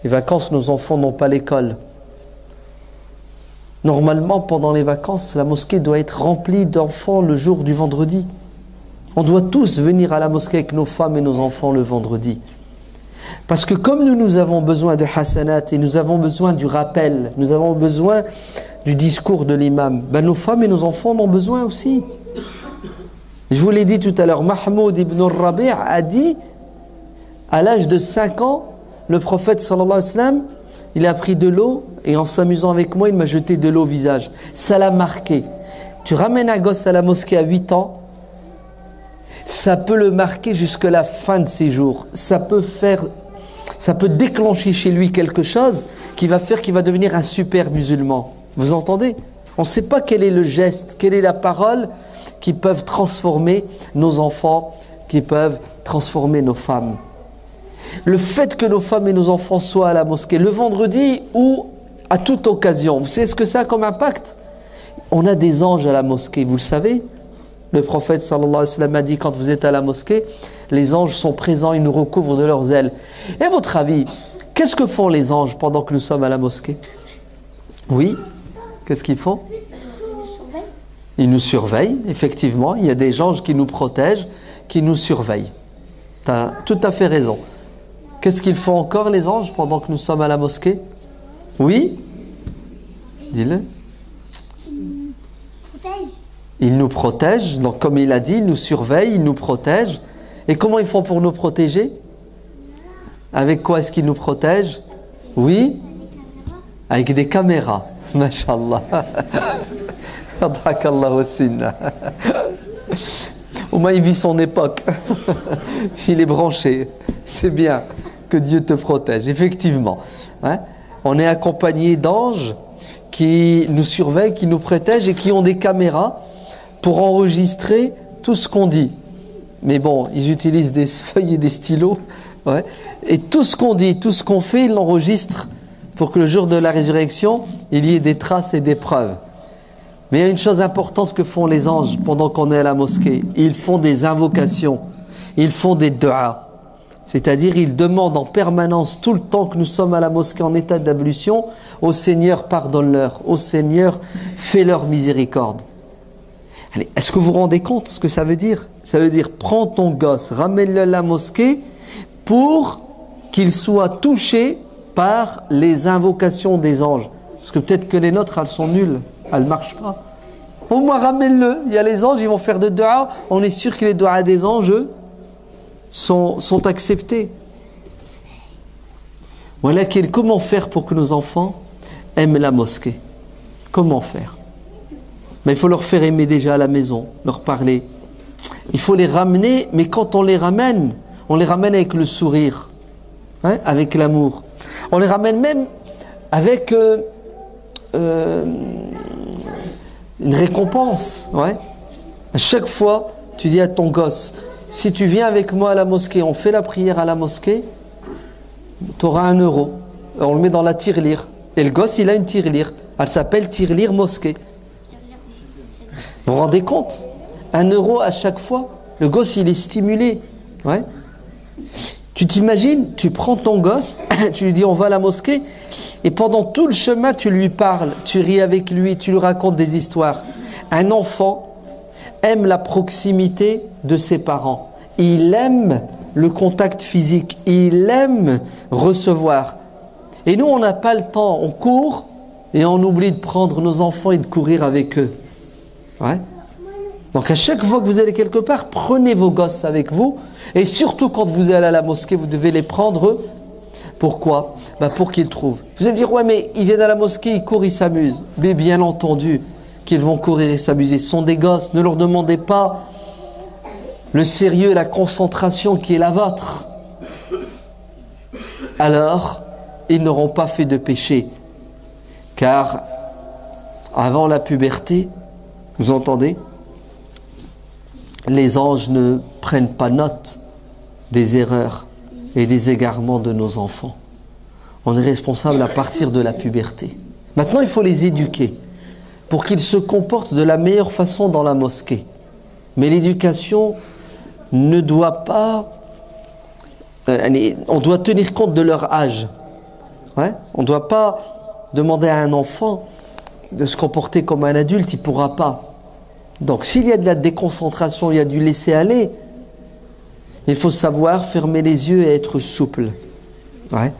Les vacances, nos enfants n'ont pas l'école. Normalement, pendant les vacances, la mosquée doit être remplie d'enfants le jour du vendredi. On doit tous venir à la mosquée avec nos femmes et nos enfants le vendredi. Parce que comme nous avons besoin de hasanat et nous avons besoin du rappel, nous avons besoin du discours de l'imam, nos femmes et nos enfants en ont besoin aussi. Je vous l'ai dit tout à l'heure, Mahmoud ibn al-Rabi' a dit, à l'âge de 5 ans, le prophète sallallahu alayhi wa sallam, il a pris de l'eau et en s'amusant avec moi, il m'a jeté de l'eau au visage. Ça l'a marqué. Tu ramènes un gosse à la mosquée à 8 ans, ça peut le marquer jusqu'à la fin de ses jours. Ça peut déclencher chez lui quelque chose qui va faire qu'il va devenir un super musulman. Vous entendez? On ne sait pas quel est le geste, quelle est la parole qui peuvent transformer nos enfants, qui peuvent transformer nos femmes. Le fait que nos femmes et nos enfants soient à la mosquée le vendredi ou à toute occasion, vous savez ce que ça a comme impact? On a des anges à la mosquée, vous le savez? Le prophète sallallahu alayhi wa sallam a dit, quand vous êtes à la mosquée, les anges sont présents, ils nous recouvrent de leurs ailes. Et à votre avis, qu'est-ce que font les anges pendant que nous sommes à la mosquée? Oui, qu'est-ce qu'ils font? Ils nous surveillent, effectivement. Il y a des anges qui nous protègent, qui nous surveillent. Tu as tout à fait raison. Qu'est-ce qu'ils font encore, les anges, pendant que nous sommes à la mosquée? Oui? Dis-le. Ils nous protègent. Donc, comme il a dit, ils nous surveillent, ils nous protègent. Et comment ils font pour nous protéger? Avec quoi est-ce qu'ils nous protègent? Oui? Avec des caméras. Masha'Allah. Au moins il vit son époque. Il est branché. C'est bien que Dieu te protège. Effectivement. Hein? On est accompagné d'anges qui nous surveillent, qui nous protègent et qui ont des caméras pour enregistrer tout ce qu'on dit. Mais bon, ils utilisent des feuilles et des stylos. Ouais. Et tout ce qu'on dit, tout ce qu'on fait, ils l'enregistrent pour que le jour de la résurrection, il y ait des traces et des preuves. Mais il y a une chose importante que font les anges pendant qu'on est à la mosquée. Ils font des invocations, ils font des du'as. C'est-à-dire, ils demandent en permanence, tout le temps que nous sommes à la mosquée en état d'ablution, au Seigneur, pardonne-leur, au Seigneur, fais-leur miséricorde. Allez, est-ce que vous vous rendez compte ce que ça veut dire? Ça veut dire, prends ton gosse, ramène-le à la mosquée pour qu'il soit touché par les invocations des anges. Parce que peut-être que les nôtres, elles sont nulles. Elle ne marche pas. Au moins ramène-le. Il y a les anges, ils vont faire de dua. On est sûr que les duas des anges sont acceptés. Voilà comment faire pour que nos enfants aiment la mosquée? Comment faire? Mais il faut leur faire aimer déjà à la maison, leur parler. Il faut les ramener, mais quand on les ramène avec le sourire, hein, avec l'amour. On les ramène même avec une récompense. Ouais. À chaque fois, tu dis à ton gosse, si tu viens avec moi à la mosquée, on fait la prière à la mosquée, tu auras 1 euro. On le met dans la tirelire. Et le gosse, il a une tirelire. Elle s'appelle tirelire mosquée. Vous vous rendez compte? 1 euro à chaque fois. Le gosse, il est stimulé. Ouais. Tu t'imagines, tu prends ton gosse, tu lui dis on va à la mosquée, et pendant tout le chemin tu lui parles, tu ris avec lui, tu lui racontes des histoires. Un enfant aime la proximité de ses parents. Il aime le contact physique, il aime recevoir. Et nous on n'a pas le temps, on court et on oublie de prendre nos enfants et de courir avec eux. Ouais. Donc à chaque fois que vous allez quelque part, prenez vos gosses avec vous. Et surtout quand vous allez à la mosquée, vous devez les prendre. Pourquoi? Pour qu'ils trouvent. Vous allez me dire, ouais mais ils viennent à la mosquée, ils courent, ils s'amusent. Mais bien entendu qu'ils vont courir et s'amuser. Ce sont des gosses, ne leur demandez pas le sérieux et la concentration qui est la vôtre. Alors, ils n'auront pas fait de péché. Car avant la puberté, vous entendez? Les anges ne prennent pas note des erreurs et des égarements de nos enfants. On est responsable à partir de la puberté. Maintenant, il faut les éduquer pour qu'ils se comportent de la meilleure façon dans la mosquée. Mais l'éducation ne doit pas... on doit tenir compte de leur âge. Ouais? On ne doit pas demander à un enfant de se comporter comme un adulte, il ne pourra pas. Donc s'il y a de la déconcentration, il y a du laisser-aller, il faut savoir fermer les yeux et être souple. Ouais.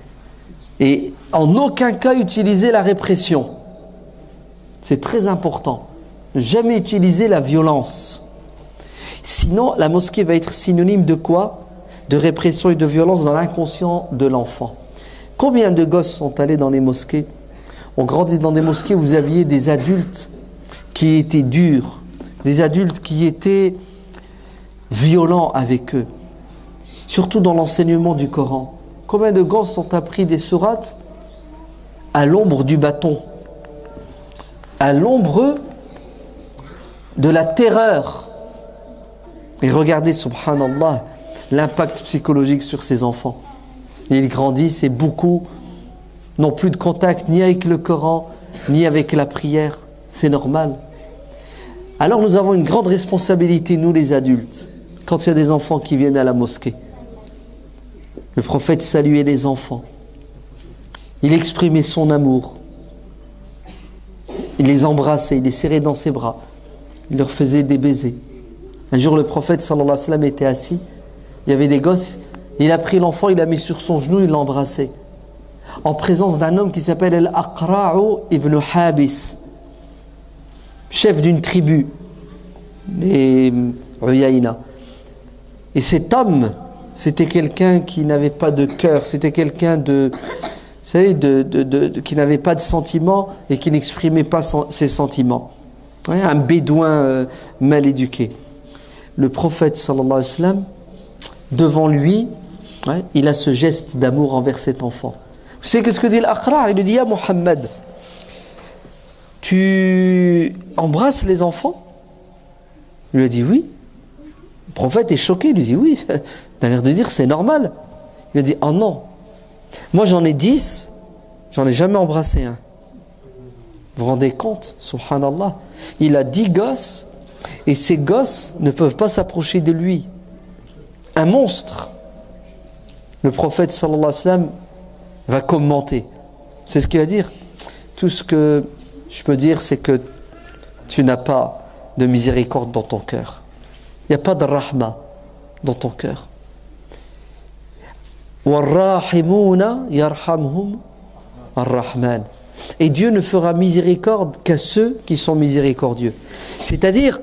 Et en aucun cas utiliser la répression. C'est très important. Ne jamais utiliser la violence. Sinon, la mosquée va être synonyme de quoi? De répression et de violence dans l'inconscient de l'enfant. Combien de gosses sont allés dans les mosquées? On grandit dans des mosquées où vous aviez des adultes qui étaient durs, des adultes qui étaient violents avec eux. Surtout dans l'enseignement du Coran. Combien de gosses ont appris des sourates à l'ombre du bâton, à l'ombre de la terreur. Et regardez, subhanallah, l'impact psychologique sur ces enfants. Et ils grandissent et beaucoup n'ont plus de contact ni avec le Coran, ni avec la prière. C'est normal. Alors nous avons une grande responsabilité, nous les adultes, quand il y a des enfants qui viennent à la mosquée. Le prophète saluait les enfants. Il exprimait son amour. Il les embrassait, il les serrait dans ses bras. Il leur faisait des baisers. Un jour, le prophète sallallahu alayhi wa sallam était assis. Il y avait des gosses. Il a pris l'enfant, il l'a mis sur son genou, il l'a embrassé. En présence d'un homme qui s'appelle Al-Aqra'u ibn Habis, chef d'une tribu, les Uyayna. Et cet homme, c'était quelqu'un qui n'avait pas de cœur, c'était quelqu'un de, vous savez, qui n'avait pas de sentiments et qui n'exprimait pas ses sentiments. Ouais, un bédouin mal éduqué. Le prophète sallallahu alayhi wa sallam, devant lui, ouais, il a ce geste d'amour envers cet enfant. Vous savez qu'est-ce que dit l'Aqra'? Il lui dit: Ya Muhammad, tu embrasses les enfants? Il lui a dit oui. Le prophète est choqué, il lui dit oui, t'as l'air de dire c'est normal. Il lui a dit: oh non, moi j'en ai 10, j'en ai jamais embrassé un. Vous vous rendez compte? Subhanallah. Il a 10 gosses et ces gosses ne peuvent pas s'approcher de lui. Un monstre. Le prophète sallallahu alayhi wa sallam va commenter. C'est ce qu'il va dire. Tout ce que je peux dire, c'est que tu n'as pas de miséricorde dans ton cœur. Il n'y a pas de rahma dans ton cœur. وَالرَّاحِمُونَ يَرْحَمْهُمْ الرَّحْمَنُ. Et Dieu ne fera miséricorde qu'à ceux qui sont miséricordieux. C'est-à-dire,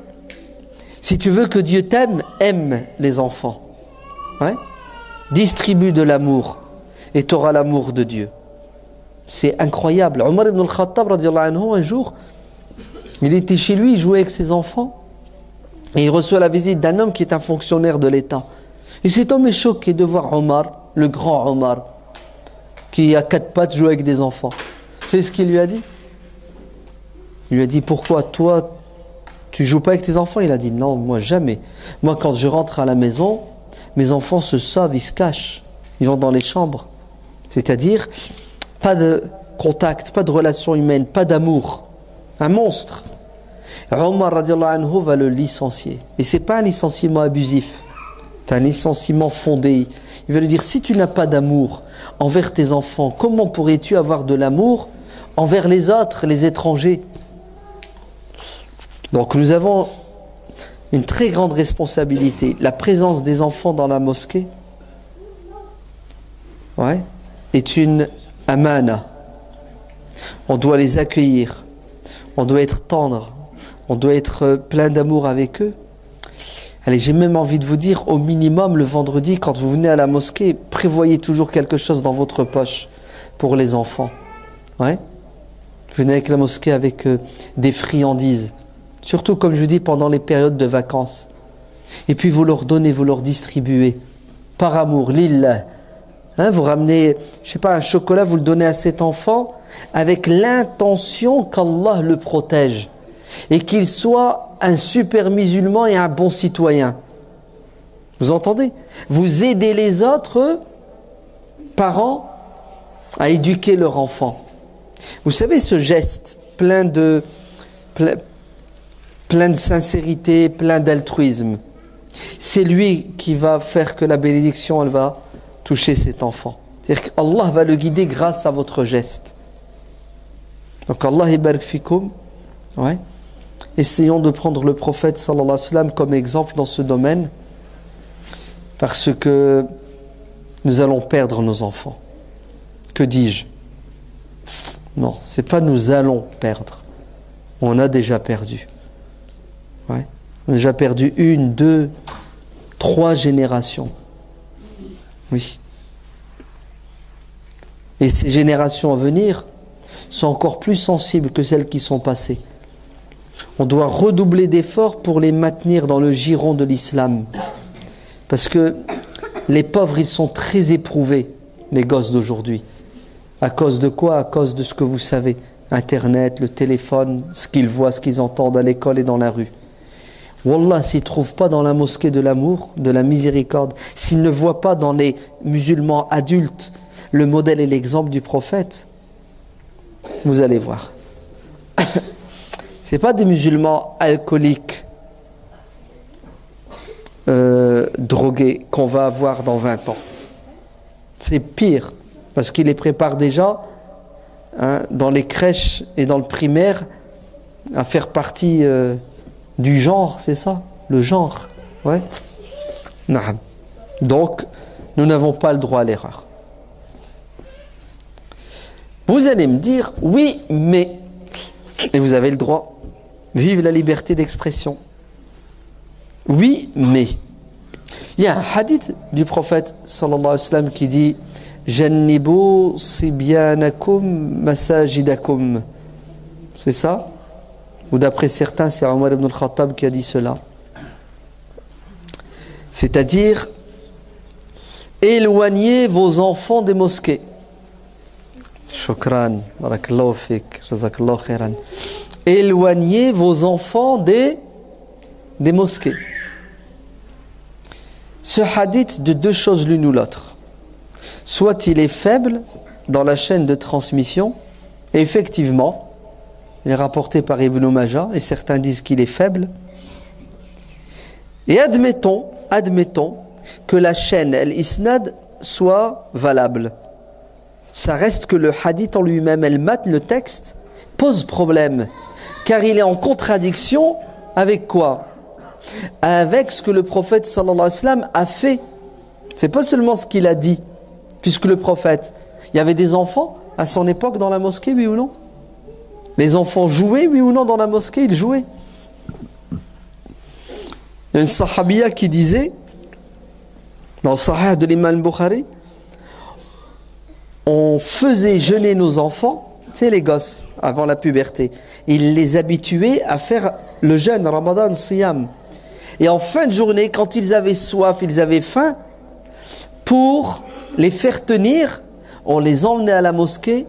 si tu veux que Dieu t'aime, aime les enfants. Ouais? Distribue de l'amour et tu auras l'amour de Dieu. C'est incroyable. Omar ibn al-Khattab, radiallahu anhu, un jour, il était chez lui, il jouait avec ses enfants et il reçoit la visite d'un homme qui est un fonctionnaire de l'État. Et cet homme est choqué de voir Omar, le grand Omar, qui a 4 pattes jouer avec des enfants. Vous savez ce qu'il lui a dit? Il lui a dit: pourquoi toi tu joues pas avec tes enfants? Il a dit: non, moi jamais. Moi quand je rentre à la maison, mes enfants se sauvent, ils se cachent, ils vont dans les chambres. C'est-à-dire pas de contact, pas de relation humaine, pas d'amour. Un monstre. Omar radiallahu anhu va le licencier. Et c'est pas un licenciement abusif, c'est un licenciement fondé. Il va lui dire: si tu n'as pas d'amour envers tes enfants, comment pourrais-tu avoir de l'amour envers les autres, les étrangers? Donc nous avons une très grande responsabilité. La présence des enfants dans la mosquée, ouais, est une amana. On doit les accueillir, on doit être tendre, on doit être plein d'amour avec eux. Allez, j'ai même envie de vous dire, au minimum le vendredi, quand vous venez à la mosquée, prévoyez toujours quelque chose dans votre poche pour les enfants. Ouais. Vous venez avec la mosquée avec des friandises, surtout comme je dis pendant les périodes de vacances. Et puis vous leur donnez, vous leur distribuez, par amour, lillah. Hein, vous ramenez, je sais pas, un chocolat, vous le donnez à cet enfant avec l'intention qu'Allah le protège et qu'il soit un super musulman et un bon citoyen. Vous entendez? Vous aidez les autres parents à éduquer leur enfant. Vous savez, ce geste plein de sincérité, plein d'altruisme, c'est lui qui va faire que la bénédiction, elle va toucher cet enfant. C'est-à-dire qu'Allah va le guider grâce à votre geste. Donc Allah ibarak fikum. Ouais. Essayons de prendre le prophète sallallahu alayhi wa sallam comme exemple dans ce domaine, parce que nous allons perdre nos enfants. Que dis-je? Non, c'est pas nous allons perdre. On a déjà perdu. Ouais. On a déjà perdu 1, 2, 3 générations. Oui. Et ces générations à venir sont encore plus sensibles que celles qui sont passées. On doit redoubler d'efforts pour les maintenir dans le giron de l'islam. Parce que les pauvres, ils sont très éprouvés, les gosses d'aujourd'hui. À cause de quoi? À cause de ce que vous savez. Internet, le téléphone, ce qu'ils voient, ce qu'ils entendent à l'école et dans la rue. Wallah, s'ils ne trouvent pas dans la mosquée de l'amour, de la miséricorde, s'ils ne voient pas dans les musulmans adultes le modèle et l'exemple du prophète, vous allez voir. Ce n'est pas des musulmans alcooliques, drogués qu'on va avoir dans 20 ans. C'est pire, parce qu'ils les préparent déjà dans les crèches et dans le primaire à faire partie du genre, c'est ça? Le genre. Ouais. Naam. Donc, nous n'avons pas le droit à l'erreur. Vous allez me dire, oui, mais... Et vous avez le droit. Vive la liberté d'expression. Oui, mais... Il y a un hadith du prophète sallallahu alayhi wa sallam qui dit Jannibu sibyanakum masajidakum. C'est ça? Ou d'après certains, c'est Omar ibn al-Khattab qui a dit cela. C'est-à-dire, éloignez vos enfants des mosquées. Shukran, barakallahu fik, jazakallahu khairan. Éloignez vos enfants des mosquées. Ce hadith de deux choses l'une ou l'autre. Soit il est faible dans la chaîne de transmission, et effectivement, il est rapporté par Ibn Majah, et certains disent qu'il est faible. Et admettons que la chaîne, al-isnad, soit valable. Ça reste que le hadith en lui-même, le texte, pose problème. Car il est en contradiction avec quoi? Avec ce que le prophète sallallahu alayhi wa sallam a fait. C'est pas seulement ce qu'il a dit, puisque le prophète, il y avait des enfants à son époque dans la mosquée, oui ou non? Les enfants jouaient, oui ou non, dans la mosquée? Ils jouaient. Il y a une sahabiya qui disait, dans le sahih de l'imam Bukhari, on faisait jeûner nos enfants, tu sais les gosses, avant la puberté, il les habituait à faire le jeûne, Ramadan, Siyam. Et en fin de journée, quand ils avaient soif, ils avaient faim, pour les faire tenir, on les emmenait à la mosquée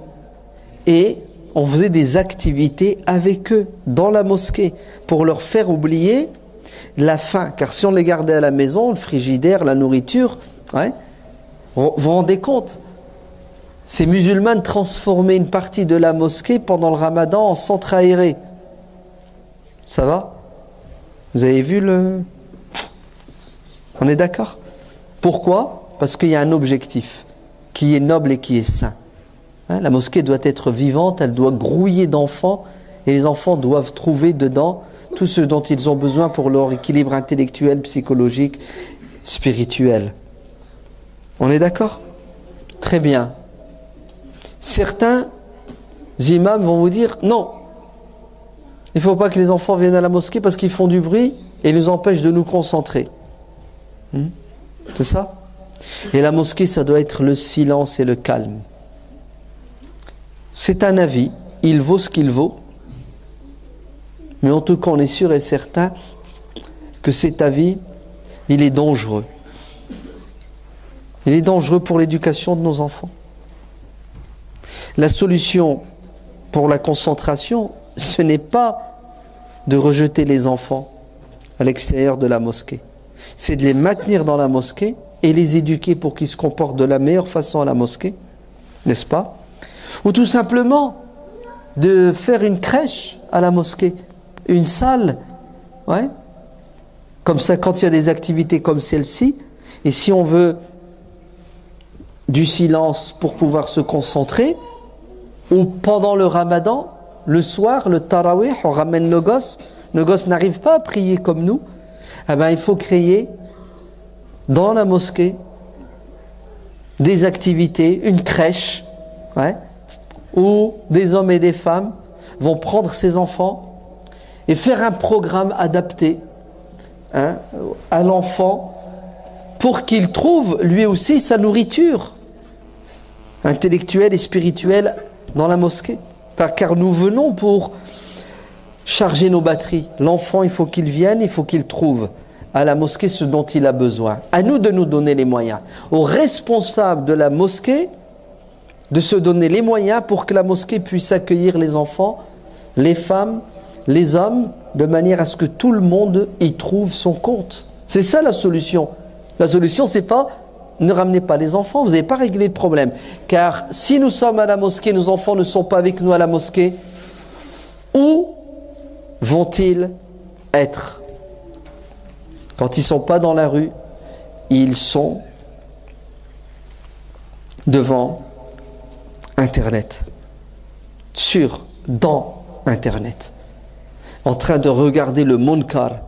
et on faisait des activités avec eux dans la mosquée pour leur faire oublier la faim. Car si on les gardait à la maison, le frigidaire, la nourriture, ouais, vous vous rendez compte? Ces musulmans transformaient une partie de la mosquée pendant le ramadan en centre aéré. Ça va? Vous avez vu le... On est d'accord? Pourquoi? Parce qu'il y a un objectif qui est noble et qui est sain. Hein, la mosquée doit être vivante, elle doit grouiller d'enfants et les enfants doivent trouver dedans tout ce dont ils ont besoin pour leur équilibre intellectuel, psychologique, spirituel. On est d'accord? Très bien. Certains imams vont vous dire non, il ne faut pas que les enfants viennent à la mosquée parce qu'ils font du bruit et nous empêchent de nous concentrer. C'est ça? Et la mosquée, ça doit être le silence et le calme. C'est un avis, il vaut ce qu'il vaut, mais en tout cas on est sûr et certain que cet avis, il est dangereux. Il est dangereux pour l'éducation de nos enfants. La solution pour la concentration, ce n'est pas de rejeter les enfants à l'extérieur de la mosquée. C'est de les maintenir dans la mosquée et les éduquer pour qu'ils se comportent de la meilleure façon à la mosquée, n'est-ce pas? Ou tout simplement de faire une crèche à la mosquée, une salle, ouais. Comme ça, quand il y a des activités comme celle-ci, et si on veut du silence pour pouvoir se concentrer, ou pendant le ramadan, le soir, le tarawih, on ramène le gosse n'arrive pas à prier comme nous, eh ben, il faut créer dans la mosquée des activités, une crèche, ouais, où des hommes et des femmes vont prendre ces enfants et faire un programme adapté, hein, à l'enfant pour qu'il trouve lui aussi sa nourriture intellectuelle et spirituelle dans la mosquée. Car nous venons pour charger nos batteries. L'enfant, il faut qu'il vienne, il faut qu'il trouve à la mosquée ce dont il a besoin. À nous de nous donner les moyens. Aux responsables de la mosquée de se donner les moyens pour que la mosquée puisse accueillir les enfants, les femmes, les hommes, de manière à ce que tout le monde y trouve son compte. C'est ça la solution. La solution, c'est pas ne ramenez pas les enfants, vous n'avez pas réglé le problème. Car si nous sommes à la mosquée, nos enfants ne sont pas avec nous à la mosquée, où vont-ils être? Quand ils ne sont pas dans la rue, ils sont devant Internet, dans Internet. en train de regarder le munkar,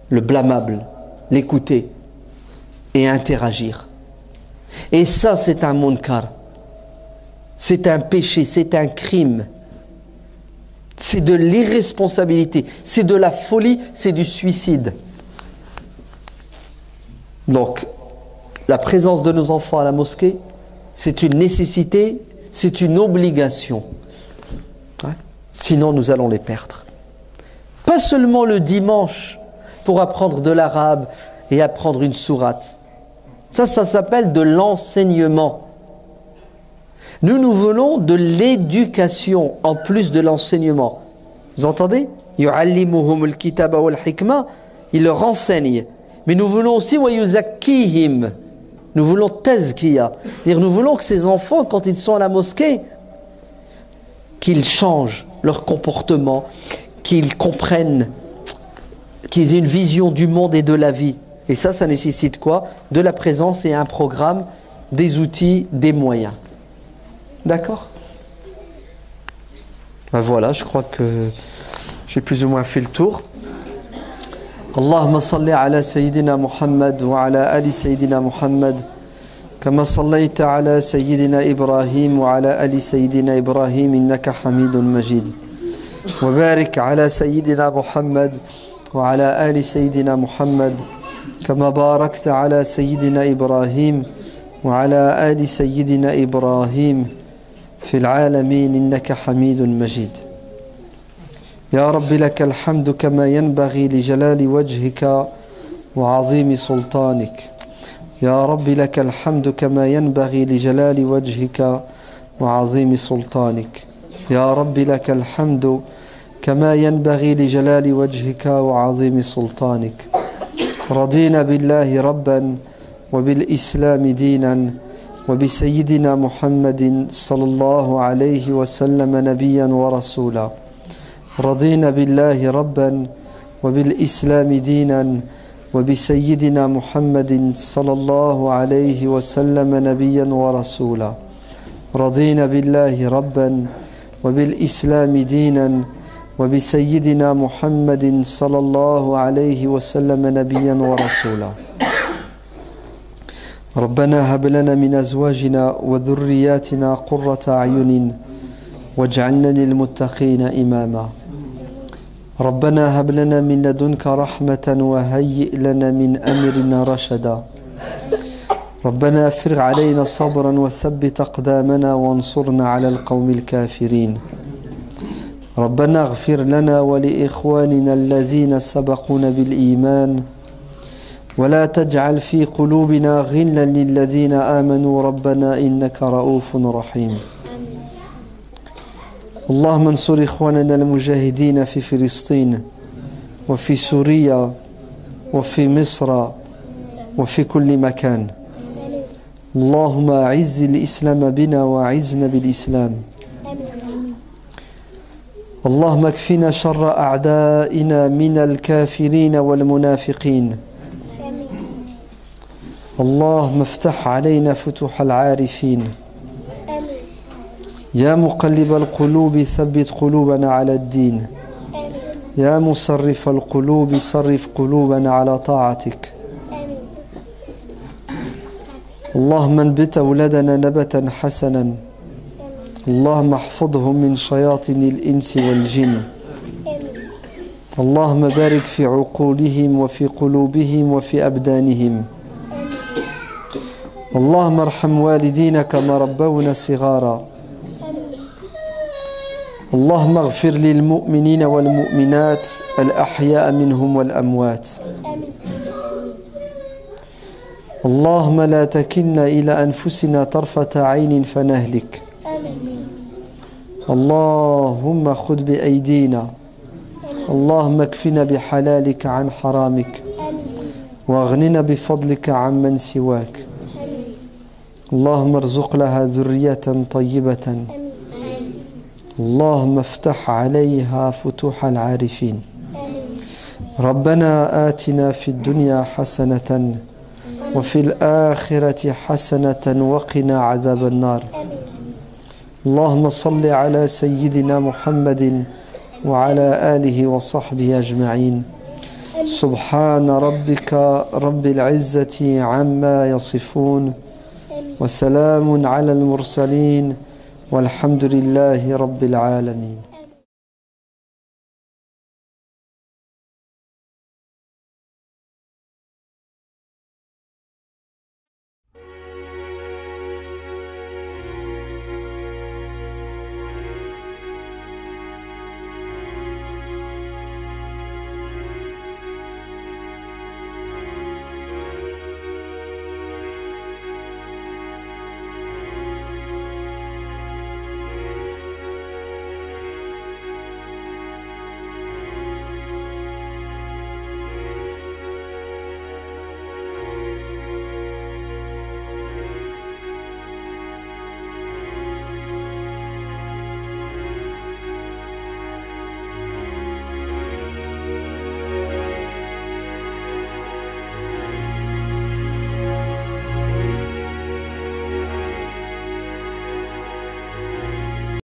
le blâmable, l'écouter et interagir. Et ça, c'est un munkar. C'est un péché, c'est un crime. C'est de l'irresponsabilité, c'est de la folie, c'est du suicide. Donc, la présence de nos enfants à la mosquée, c'est une nécessité, c'est une obligation. Ouais. Sinon, nous allons les perdre. Pas seulement le dimanche pour apprendre de l'arabe et apprendre une sourate. Ça s'appelle de l'enseignement. Nous voulons de l'éducation en plus de l'enseignement. Vous entendez? يُعَلِّمُهُمُ الْكِتَابَ وَالْحِكْمَةَ. Il leur enseigne. Mais nous voulons aussi وَيُزَكِّيهِمْ. Nous voulons tazkiya. C'est-à-dire nous voulons que ces enfants, quand ils sont à la mosquée, qu'ils changent leur comportement, qu'ils comprennent, qu'ils aient une vision du monde et de la vie. Et ça nécessite quoi? De la présence et un programme, des outils, des moyens. D'accord? Ben voilà, je crois que j'ai plus ou moins fait le tour. اللهم صل على سيدنا محمد وعلى آل سيدنا محمد كما صليت على سيدنا إبراهيم وعلى آل سيدنا إبراهيم إنك حميد مجيد وبارك على سيدنا محمد وعلى آل سيدنا محمد كما باركت على سيدنا إبراهيم وعلى آل سيدنا إبراهيم في العالمين إنك حميد مجيد يا رب لك الحمد كما ينبغي لجلال وجهك وعظيم سلطانك يا رب لك الحمد كما ينبغي لجلال وجهك وعظيم سلطانك يا رب لك الحمد كما ينبغي لجلال وجهك وعظيم سلطانك رضينا بالله ربا وبالإسلام دينا وبسيدنا محمد صلى الله عليه وسلم نبيا ورسولا رضينا بالله ربا وبالإسلام دينا وبسيدنا محمد صلى الله عليه وسلم نبيا ورسولا رضينا بالله ربا وبالإسلام دينا وبسيدنا محمد صلى الله عليه وسلم نبيا ورسولا ربنا هب لنا من أزواجنا وذرياتنا قرة أعين واجعلنا للمتقين إماما ربنا هب لنا من لدنك رحمة وهيئ لنا من أمرنا رشدا ربنا افرغ علينا صبرا وثبت أقدامنا وانصرنا على القوم الكافرين ربنا اغفر لنا ولإخواننا الذين سبقونا بالإيمان ولا تجعل في قلوبنا غلا للذين آمنوا ربنا إنك رؤوف رحيم اللهم انصر إخواننا المجاهدين في فلسطين وفي سوريا وفي مصر وفي كل مكان اللهم أعز الإسلام بنا وأعزنا بالإسلام اللهم اكفنا شر أعدائنا من الكافرين والمنافقين اللهم افتح علينا فتوح العارفين يا مقلب القلوب ثبت قلوبنا على الدين يا مصرف القلوب صرف قلوبنا على طاعتك اللهم انبت أولادنا نبتا حسنا اللهم احفظهم من شياطين الإنس والجن اللهم بارك في عقولهم وفي قلوبهم وفي أبدانهم اللهم ارحم والدينا كما ربونا صغارا اللهم اغفر للمؤمنين والمؤمنات الأحياء منهم والأموات اللهم لا تكلنا إلى أنفسنا طرفة عين فنهلك اللهم خذ بأيدينا اللهم اكفنا بحلالك عن حرامك واغننا بفضلك عمن سواك اللهم ارزق لها ذرية طيبة اللهم افتح عليها فتوح العارفين ربنا آتنا في الدنيا حسنة وفي الآخرة حسنة وقنا عذاب النار اللهم صل على سيدنا محمد وعلى آله وصحبه أجمعين. سبحان ربك رب العزة عما يصفون وسلام على المرسلين والحمد لله رب العالمين.